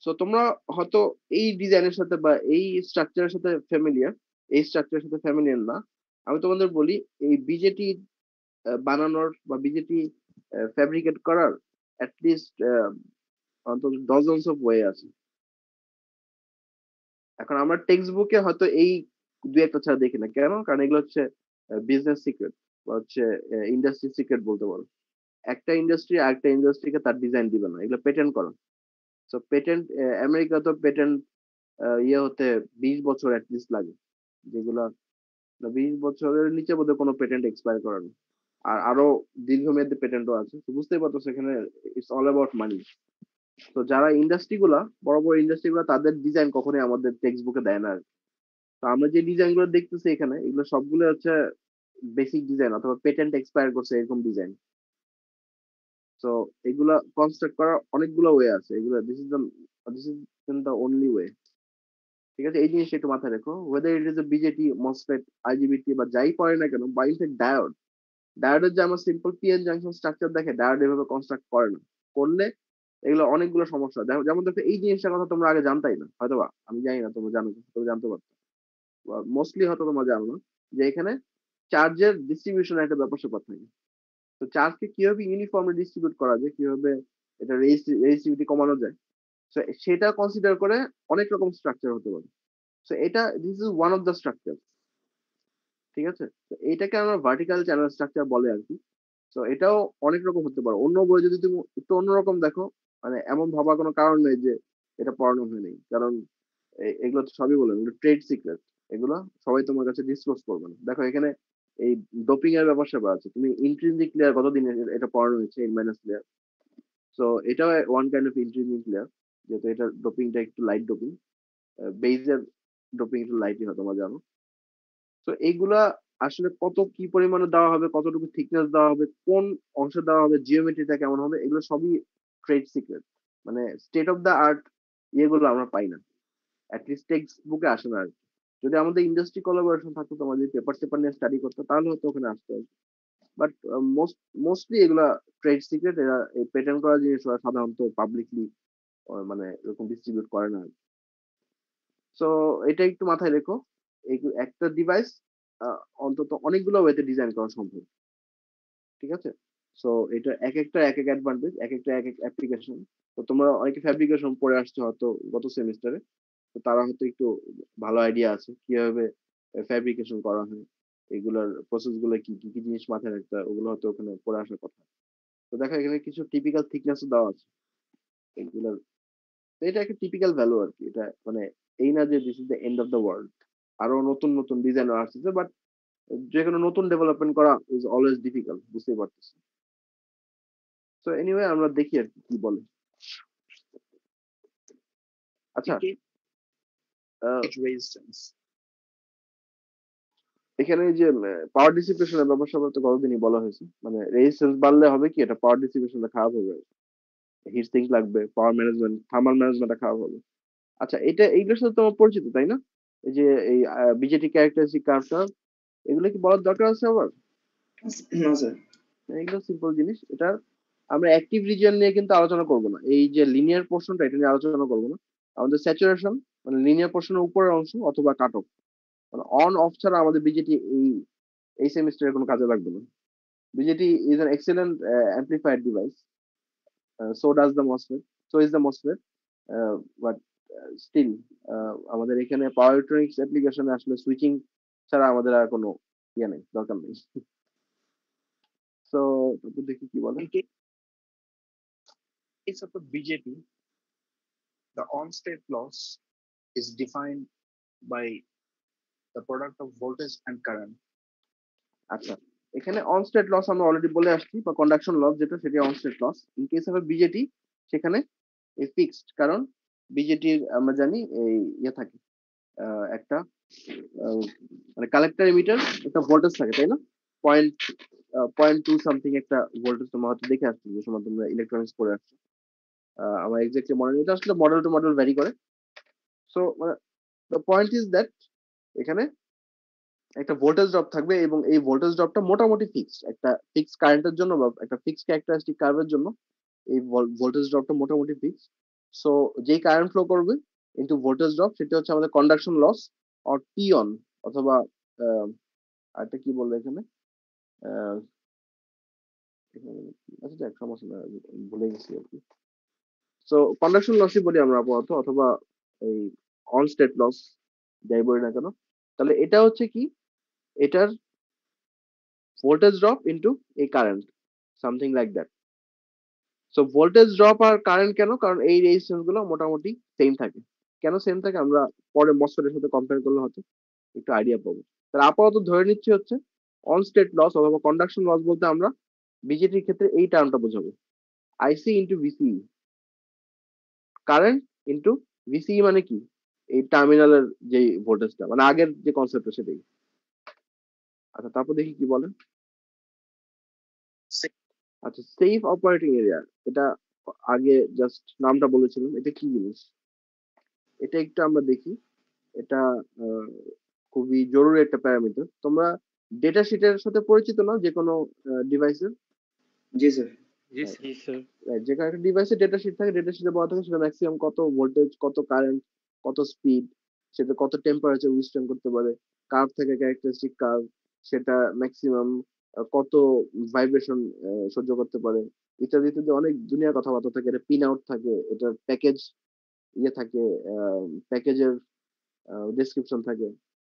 সো তোমরা হয়তো এই ডিজাইনের সাথে বা এই স্ট্রাকচারের সাথে ফ্যামিলিয়ার, এই স্ট্রাকচারের সাথে ফ্যামিলিয়ার না। আমি তোমাদের বলি, এই বিজেটি বানানোর বা বিজেটি ফ্যাব্রিকেট করার অ্যাটলিস্ট অন্তত ডজনস অফ ওয়ে আছে। এখন আমরা টেক্সট বুকে হয়তো এই দুই একটা ছাড়া দেখি না। কেন? কারণ এগুলো হচ্ছে বিজনেস সিক্রেট বা হচ্ছে ইন্ডাস্ট্রি সিক্রেট বলতে পারো। একটা ইন্ডাস্ট্রি আরেকটা ইন্ডাস্ট্রিকে তার ডিজাইন দিবে না, এগুলো পেটেন্ট করা। সো পেটেন্ট, আমেরিকা তো পেটেন্ট ইয়ে হতে 20 বছর অ্যাটলিস্ট লাগে, যেগুলা 20 বছরের নিচে বোধহয় কোনো পেটেন্ট এক্সপায়ার করে না। আর আরো দীর্ঘমেয়াদী পেটেন্টও আছে। তো বুঝতেই পারতো সেখানে ইটস অল অ্যাবাউট মানি। তো যারা ইন্ডাস্ট্রি গুলা, বড় বড় ইন্ডাস্ট্রি গুলা, তাদের ডিজাইন কখনোই আমাদের টেক্সট বুকে দেয় না আর কি। তো আমরা যে ডিজাইন গুলো দেখতেছি এখানে, এগুলো সবগুলো হচ্ছে বেসিক ডিজাইন অথবা পেটেন্ট এক্সপায়ার করছে এরকম ডিজাইন। সো এগুলা কনস্ট্রাক্ট করার অনেকগুলো ওয়ে আছে, এগুলা this is the only way. ঠিক আছে, এই জিনিসটা একটু মাথায় রেখো, weather it is a BJD, MOSFET, আইজিবিটি বা যাই পড়ে না কেন, বা ইনফ্যাক্ট ডায়োডের যে আমার সিম্পল পিএন জাংশন স্ট্রাকচার দেখে, ডায়োড এভাবে কনস্ট্রাক্ট করে না। করলে এগুলো অনেকগুলো সমস্যা, যেমন দেখো এই জিনিসটার কথা তোমরা আগে জানতাই না, হয়তোবা আমি জানি না তোমরা জানো, তুমি জানতে পারতো, মোস্টলি হয়তো তোমরা জানো না যে এখানে চার্জের ডিস্ট্রিবিউশনের একটা ব্যাপার স্যাপার থাকে। তো চার্জকে কিভাবে ইউনিফর্মলি ডিস্ট্রিবিউট করা যায়, কিভাবে এটা রেজিস্টিভিটি কমানো যায়, তো সেটা কনসিডার করে অনেক রকম স্ট্রাকচার হতে পারে। সো এটা this is one of the structure. ঠিক আছে, তো এইটাকে আমরা ভার্টিক্যাল চ্যানেল স্ট্রাকচার বলে আর কি। তো এটাও অনেক রকম হতে পারে, অন্য বই যদি তুমি একটু অন্যরকম দেখো, মানে এমন ভাবার কোনো কারণ নেই যে এটা পড়ানো হয়নি, কারণ এগুলো তো সবই বলে ট্রেড সিক্রেট, এগুলো সবাই তোমার কাছে ডিসক্লোজ করবে না। দেখো এখানে এই ডোপিং এর ব্যাপার স্যাপার আছে, তুমি ইন্ট্রিনসিক লেয়ার কতদিন এটা পড়ানো হয়েছে, এন মাইনাস লেয়ার। সো এটাও one kind of intrinsic layer, যেহেতু এটা ডোপিংটা একটু লাইট ডোপিং, বেইজের ডোপিং একটু লাইটই হয় তোমরা জানো। তো এইগুলা আসলে কত কি পরিমাণে দেওয়া হবে, কতটুকু থিকনেস দেওয়া হবে, কোন অংশে দেওয়া হবে, জিওমেট্রিটা কেমন হবে, এগুলো সবই ট্রেড সিক্রেট, মানে স্টেট অফ দ্য আর্ট ইয়েগুলো আমরা পাই না, অ্যাটলিস্ট টেক্সট বুকে আসে না আর কি। যদি আমাদের ইন্ডাস্ট্রি কোলাবোরেশন থাকতো, তোমার যদি পেপার টেপার নিয়ে স্টাডি করতো, তাহলে হয়তো ওখানে আসতে হবে। বাট মোস্টলি এগুলা ট্রেড সিক্রেট, এরা এই পেটেন্ট করা জিনিস ওরা সাধারণত পাবলিকলি মানে এরকম ডিস্ট্রিবিউট করে না। সো এটা একটু মাথায় রেখো, একটা ডিভাইস অন্তত অনেকগুলো ওয়েতে ডিজাইন করা সম্ভব। ঠিক আছে, সো এটা এক একটা এক এক অ্যাডভান্টেজ, এক একটা এক এক অ্যাপ্লিকেশন। তো তোমরা অনেকে ফ্যাব্রিকেশন পড়ে আসছো হয়তো গত সেমিস্টারে, তো তারা হয়তো একটু ভালো আইডিয়া আছে কিভাবে ফ্যাব্রিকেশন করা হয়, এগুলোর প্রসেস গুলো কি কি কি জিনিস মাথায় রাখতে হয়, ওগুলো হয়তো ওখানে পড়ে আসার কথা। তো দেখো এখানে কিছু টিপিক্যাল থিকনেস দেওয়া আছে এগুলোর, তো এটা একটা টিপিক্যাল ভ্যালু আর কি। এটা মানে এই না যে this is the end of the world, আরো নতুন নতুন ডিজাইনার আসছে, বাট যে কোনো নতুন ডেভেলপমেন্ট করা ইজ অলওয়েজ ডিফিকাল্ট, বুঝতেই পারতেছি। তো এনিওয়ে আমরা দেখি আর কি বলে। আচ্ছা, এখানে যে পাওয়ার ডিসিপেশনের ব্যাপার স্যাপার তো গতদিনই বলা হয়েছে, মানে রেজিস্ট্যান্স বাড়লে হবে কি, এটা পাওয়ার ডিসিপেশনটা খারাপ হবে, হিট সিঙ্ক লাগবে, পাওয়ার ম্যানেজমেন্ট, থার্মাল ম্যানেজমেন্টটা খারাপ হবে। আচ্ছা, এইগুলোর সাথে তোমার পরিচিত তাই না? এই যে এই বিজেটি ক্যারেক্টারিস্টিক কার্ভটা, এগুলো কি বলার দরকার আছে আবার? না স্যার, এগুলো সিম্পল জিনিস। এটা আমরা অ্যাক্টিভ রিজিয়ন নিয়ে কিন্তু আলোচনা করব না, এই যে লিনিয়ার পোর্শনটা এটা নিয়ে আলোচনা করব না। আমাদের স্যাচুরেশন মানে লিনিয়ার পোর্শনের উপরের অংশ অথবা কাট অফ, মানে অন অফ ছাড়া আমাদের বিজেটি এই সেমিস্টারে কোনো কাজে লাগবে না। BJT is an excellent amplifier device, so does the MOSFET, so is the MOSFET, but still আমাদের এখানে পাওয়ার ইলেকট্রনিক্স অ্যাপ্লিকেশনে আসলে সুইচিং ছাড়া আমাদের আর কোনো ইয়ে নেই, দরকার নেই। সো তারপর দেখি কি বলে। Case of a BJT, the on-state loss is defined by the product of voltage and current. আচ্ছা, এখানে অন স্টেট লস আমরা অলরেডি বলে আসছি, বা কন্ডাকশন লস যেটা, সেটা on state loss. In case of BJT সেখানে ফিক্সড, কারণ বিজেটির আমরা জানি এই ইয়ে থাকে একটা মানে কালেক্টর এমিটার একটা ভোল্টেজ থাকে তাই না, পয়েন্ট পয়েন্ট টু সামথিং একটা ভোল্টেজ তোমরা হয়তো দেখে আসছো যে সময় তোমরা ইলেকট্রনিক্স পড়ে আসছো। আমার এক্স্যাক্টলি মনে নেই, এটা আসলে মডেল টু মডেল ভ্যারি করে। So the point is that এখানে একটা ভোল্টেজ ড্রপ থাকবে, এবং এই ভোল্টেজ ড্রপটা মোটামুটি ফিক্সড, একটা ফিক্স কারেন্টের জন্য বা একটা ফিক্স ক্যারেক্টারিস্টিক কার্ভের জন্য এই ভোল্টেজ ড্রপটা মোটামুটি ফিক্স। সো যেই কারেন্ট ফ্লো করবে ইনটু ভোল্টেজ ড্রপ, সেটা হচ্ছে আমাদের conduction loss or T on, অথবা আরেকটা কি বলবো এখানে, আচ্ছা এক সমস্যা না, ভুলে গেছি আর কি। সো কন্ডাকশন লসই বলি আমরা আপাতত, অথবা এই অন স্টেট লস যাই বলি না কেন। তাহলে এটা হচ্ছে কি, এটার voltage drop into a current, something like that. So voltage drop আর কারেন্ট কেন, কারণ এই রেজিস্ট্যান্স গুলো মোটামুটি সেম থাকে। কেন সেম থাকে আমরা পরে মসফেটের সাথে কম্পেয়ার করলে হয়তো একটু আইডিয়া পাবো। তাহলে আপাতত ধরে নিচ্ছি হচ্ছে অন স্টেট লস অথবা কন্ডাকশন লস বলতে আমরা বিজেটির ক্ষেত্রে এই টার্মটা বোঝাবো, IC into VCE, current into VCE মানে কি, এই টার্মিনালের যে ভোল্টেজটা, মানে আগের যে কনসেপ্ট সেটাই। আচ্ছা তারপর দেখি কি বলে। আচ্ছা সেফ অপারেটিং এরিয়া, এটা আগে জাস্ট নামটা বলেছিলাম, এটা কি জিনিস এটা একটু আমরা দেখি। এটা খুবই জরুরি একটা প্যারামিটার। তোমরা ডেটা শিটের সাথে পরিচিত না যে কোনো ডিভাইসের? জি স্যার। জি স্যার। যে কোনো একটা ডিভাইসে ডেটা শিট থাকে, ডেটা শিটে বলা থাকে সেটা ম্যাক্সিমাম কত ভোল্টেজ, কত কারেন্ট, কত স্পিড, সেটা কত টেম্পারেচার উইথস্ট্যান্ড করতে পারে, কার্ভ থেকে ক্যারেক্টারিস্টিক কার্ভ, সেটা ম্যাক্সিমাম কত ভাইব্রেশন সহ্য করতে পারে, ইত্যাদি ইত্যাদি অনেক দুনিয়ার কথাবার্তা থাকে। এটা পিন আউট থাকে, এটার প্যাকেজ ইয়ে থাকে, প্যাকেজের ডেসক্রিপশন থাকে,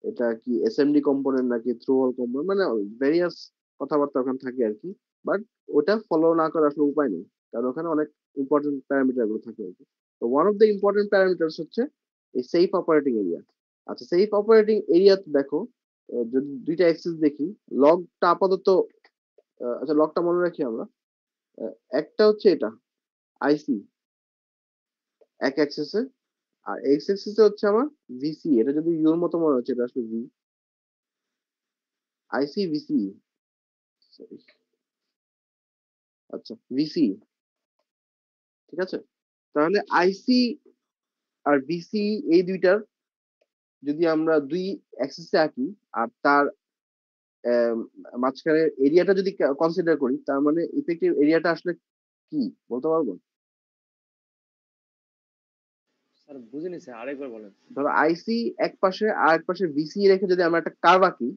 এটা কি এসএমডি কম্পোনেন্ট নাকি থ্রু হোল কম্পোনেন্ট, মানে ভেরিয়াস কথাবার্তা ওখানে থাকে আর কি। বাট ওটা ফলো না করার আসলে উপায় নেই, কারণ ওখানে অনেক ইম্পর্টেন্ট প্যারামিটার গুলো থাকে আর কি। তো one of the important parameters হচ্ছে এই সেফ অপারেটিং এরিয়া। আচ্ছা সেফ অপারেটিং এরিয়া দেখো, যদি দুইটা অ্যাক্সিস দেখি, লগটা আপাতত আচ্ছা লগটা মনে রাখি আমরা। একটা হচ্ছে এটা আইসি এক অ্যাক্সেসে, আর এক্স অ্যাক্সিসে হচ্ছে আমার ভিসি। এটা যদি ইউর মতো মনে হচ্ছে, এটা আসলে ভি, আইসি ভিসি, আচ্ছা ভিসি, ঠিক আছে। তাহলে আইসি আর ভিসি এই দুইটার যদি আমরা দুই অ্যাক্সিসে আঁকি, আর তার মাঝখানে এরিয়াটা যদি কনসিডার করি, তার মানে ইফেক্টিভ এরিয়াটা আসলে কি বলতে পারবো? স্যার বুঝিনি স্যার, আরেকবার বলেন। ধরো আইসি এক পাশে আর এক পাশে ভিসি রেখে যদি আমরা একটা কার্ভ আঁকি,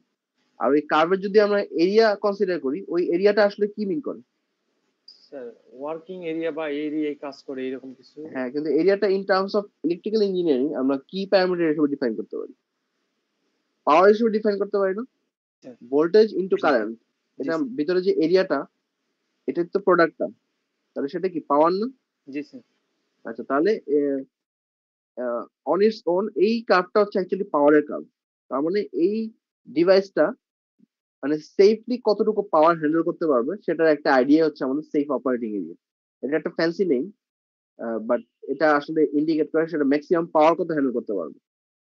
আর ওই কার্ভের যদি আমরা এরিয়া কনসিডার করি, ওই এরিয়াটা আসলে কি মিন করে? স্যার ওয়ার্কিং এরিয়া বা এরিয়ায় কাজ করে এরকম কিছু। হ্যাঁ, কিন্তু এরিয়াটা in terms of electrical engineering আমরা কি প্যারামিটার হিসেবে ডিফাইন করতে পারি? পাওয়ার হিসেবে ডিফাইন করতে পারি না? ভোল্টেজ ইনটু কারেন্ট, এটা ভিতরে যে এরিয়াটা, এটার তো প্রোডাক্টটা, তাহলে সেটা কি পাওয়ার না? জি স্যার। আচ্ছা তাহলে অন ইটস ওন এই কার্ভটা হচ্ছে অ্যাকচুয়ালি পাওয়ারের কার্ভ। তার মানে এই ডিভাইসটা মানে সেফলি কতটুকু পাওয়ার হ্যান্ডেল করতে পারবে সেটার একটা আইডিয়া হচ্ছে আমাদের সেফ অপারেটিং এরিয়া। এটা একটা ফ্যান্সি নেম, বাট এটা আসলে ইন্ডিকেট করে সেটা ম্যাক্সিমাম পাওয়ার কত হ্যান্ডেল করতে পারবে।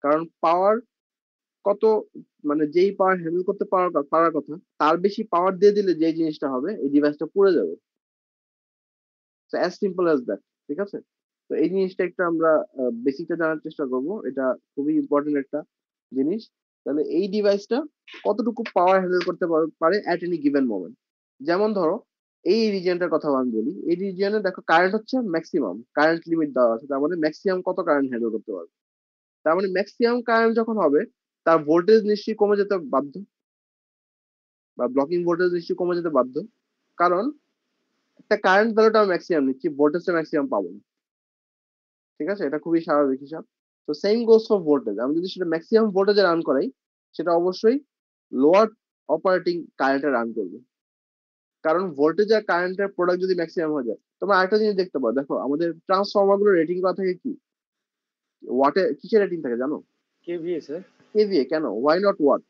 কারণ পাওয়ার কত, মানে যেই পাওয়ার হ্যান্ডেল করতে পারার কথা, তার বেশি পাওয়ার দিয়ে দিলে যে জিনিসটা হবে, এই ডিভাইসটা পুড়ে যাবে। অ্যাজ সিম্পল অ্যাজ দ্যাট, ঠিক আছে। তো এই জিনিসটা একটু আমরা বেসিকটা জানার চেষ্টা করবো, এটা খুবই ইম্পর্টেন্ট একটা জিনিস। তাহলে এই ডিভাইসটা কতটুকু পাওয়ার হ্যান্ডেল করতে পারে অ্যাট এনি গিভেন মোমেন্ট। যেমন ধরো এই রিজিয়নটার কথা আমি বলি, এই রিজিয়নে দেখো কারেন্ট হচ্ছে ম্যাক্সিমাম, কারেন্ট লিমিট দেওয়া আছে, তার মানে ম্যাক্সিমাম কত কারেন্ট হ্যান্ডেল করতে পারবে। তার মানে ম্যাক্সিমাম কারেন্ট যখন হবে, তার ভোল্টেজ নিশ্চয়ই কমে যেতে বাধ্য, বা ব্লকিং ভোল্টেজ নিশ্চয়ই কমে যেতে বাধ্য, কারণ একটা কারেন্ট ভ্যালুটা ম্যাক্সিমাম নিচ্ছি, ভোল্টেজটা ম্যাক্সিমাম পাবো না, ঠিক আছে। এটা খুবই স্বাভাবিক হিসাব। তো সেম গোস ফর ভোল্টেজ, আমি যদি সেটা ম্যাক্সিমাম ভোল্টেজে রান করাই, সেটা অবশ্যই লোয়ার অপারেটিং কারেন্টে রান করবে, কারণ ভোল্টেজ আর কারেন্টের প্রোডাক্ট যদি ম্যাক্সিমাম হয়ে যায়। তোমরা আরেকটা জিনিস দেখতে পাও, দেখো আমাদের ট্রান্সফর্মার গুলো রেটিং করা থাকে কি, ওয়াটে, কিসের রেটিং থাকে জানো? KVA sir. কেভিএ। কেন, ওয়াই নট ওয়াট?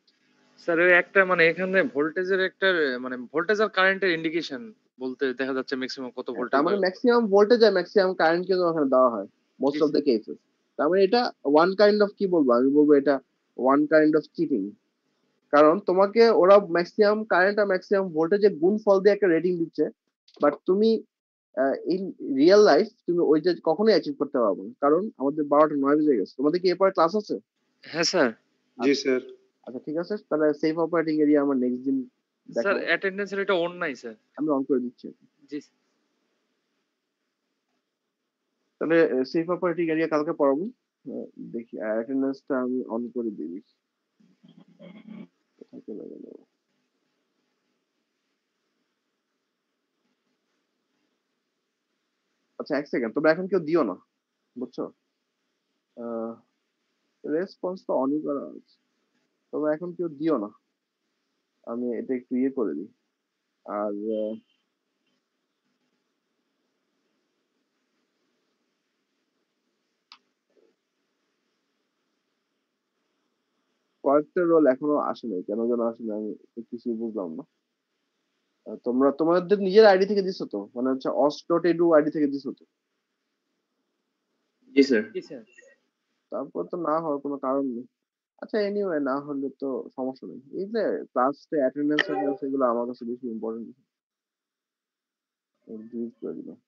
স্যার ওই একটা মানে এখানে ভোল্টেজের একটা মানে ভোল্টেজ আর কারেন্টের ইন্ডিকেশন বলতে দেখা যাচ্ছে ম্যাক্সিমাম কত ভোল্টেজ। তার মানে ম্যাক্সিমাম ভোল্টেজ আর ম্যাক্সিমাম কারেন্ট কিন্তু ওখানে দেওয়া হয় মোস্ট অফ দ্য কেসেস। তার মানে এটা ওয়ান কাইন্ড অফ, কি বলবো, আমি বলবো এটা ওয়ান কাইন্ড অফ চিটিং। কারণ তোমাকে ওরা ম্যাক্সিমাম কারেন্ট আর ম্যাক্সিমাম ভোল্টেজের গুণফল দিয়ে একটা রেটিং দিচ্ছে, বাট তুমি ইন রিয়েল লাইফ তুমি ওইটা কখনোই অ্যাচিভ করতে পারবে না, কারণ আমাদের 12টা 9 বেজে গেছে। তোমাদের কি এরপরে ক্লাস আছে? হ্যাঁ স্যার। জি স্যার। আচ্ছা ঠিক আছে, তাহলে সেফ অপারেটিং এরিয়া আমার নেক্সট দিন স্যার অ্যাটেন্ডেন্সের এটা অন নাই স্যার। আমি অন করে দিচ্ছি। জি। তাহলে সেফ অপারেটিং এরিয়া কালকে পড়াবো। দেখি অ্যাটেন্ডেন্সটা আমি অন করে দিই। কোথায় চলে গেল? আচ্ছা এক সেকেন্ড, তোমরা এখন কেউ দিও না, বুঝছো? রেসপন্স তো অনই করা আছে, তোমরা এখন কেউ দিও না, আমি এটা একটু ইয়ে করে দিই। আর কয়েকটা রোল এখনো আসে নাই, কেন যেন আসে না, আমি কিছুই বুঝলাম না। তোমরা তোমাদের নিজের আইডি থেকে দিছো তো, মানে হচ্ছে অস.edu আইডি থেকে দিছো তো? জি স্যার। জি স্যার। তারপর তো না হওয়ার কোনো কারণ নেই। আচ্ছা এনিওয়ে না হলে তো সমস্যা নেই। এই যে ক্লাসে অ্যাটেন্ডেন্স এগুলো আমার কাছে বেশি ইম্পর্টেন্ট। ডিলিট করে দিলাম।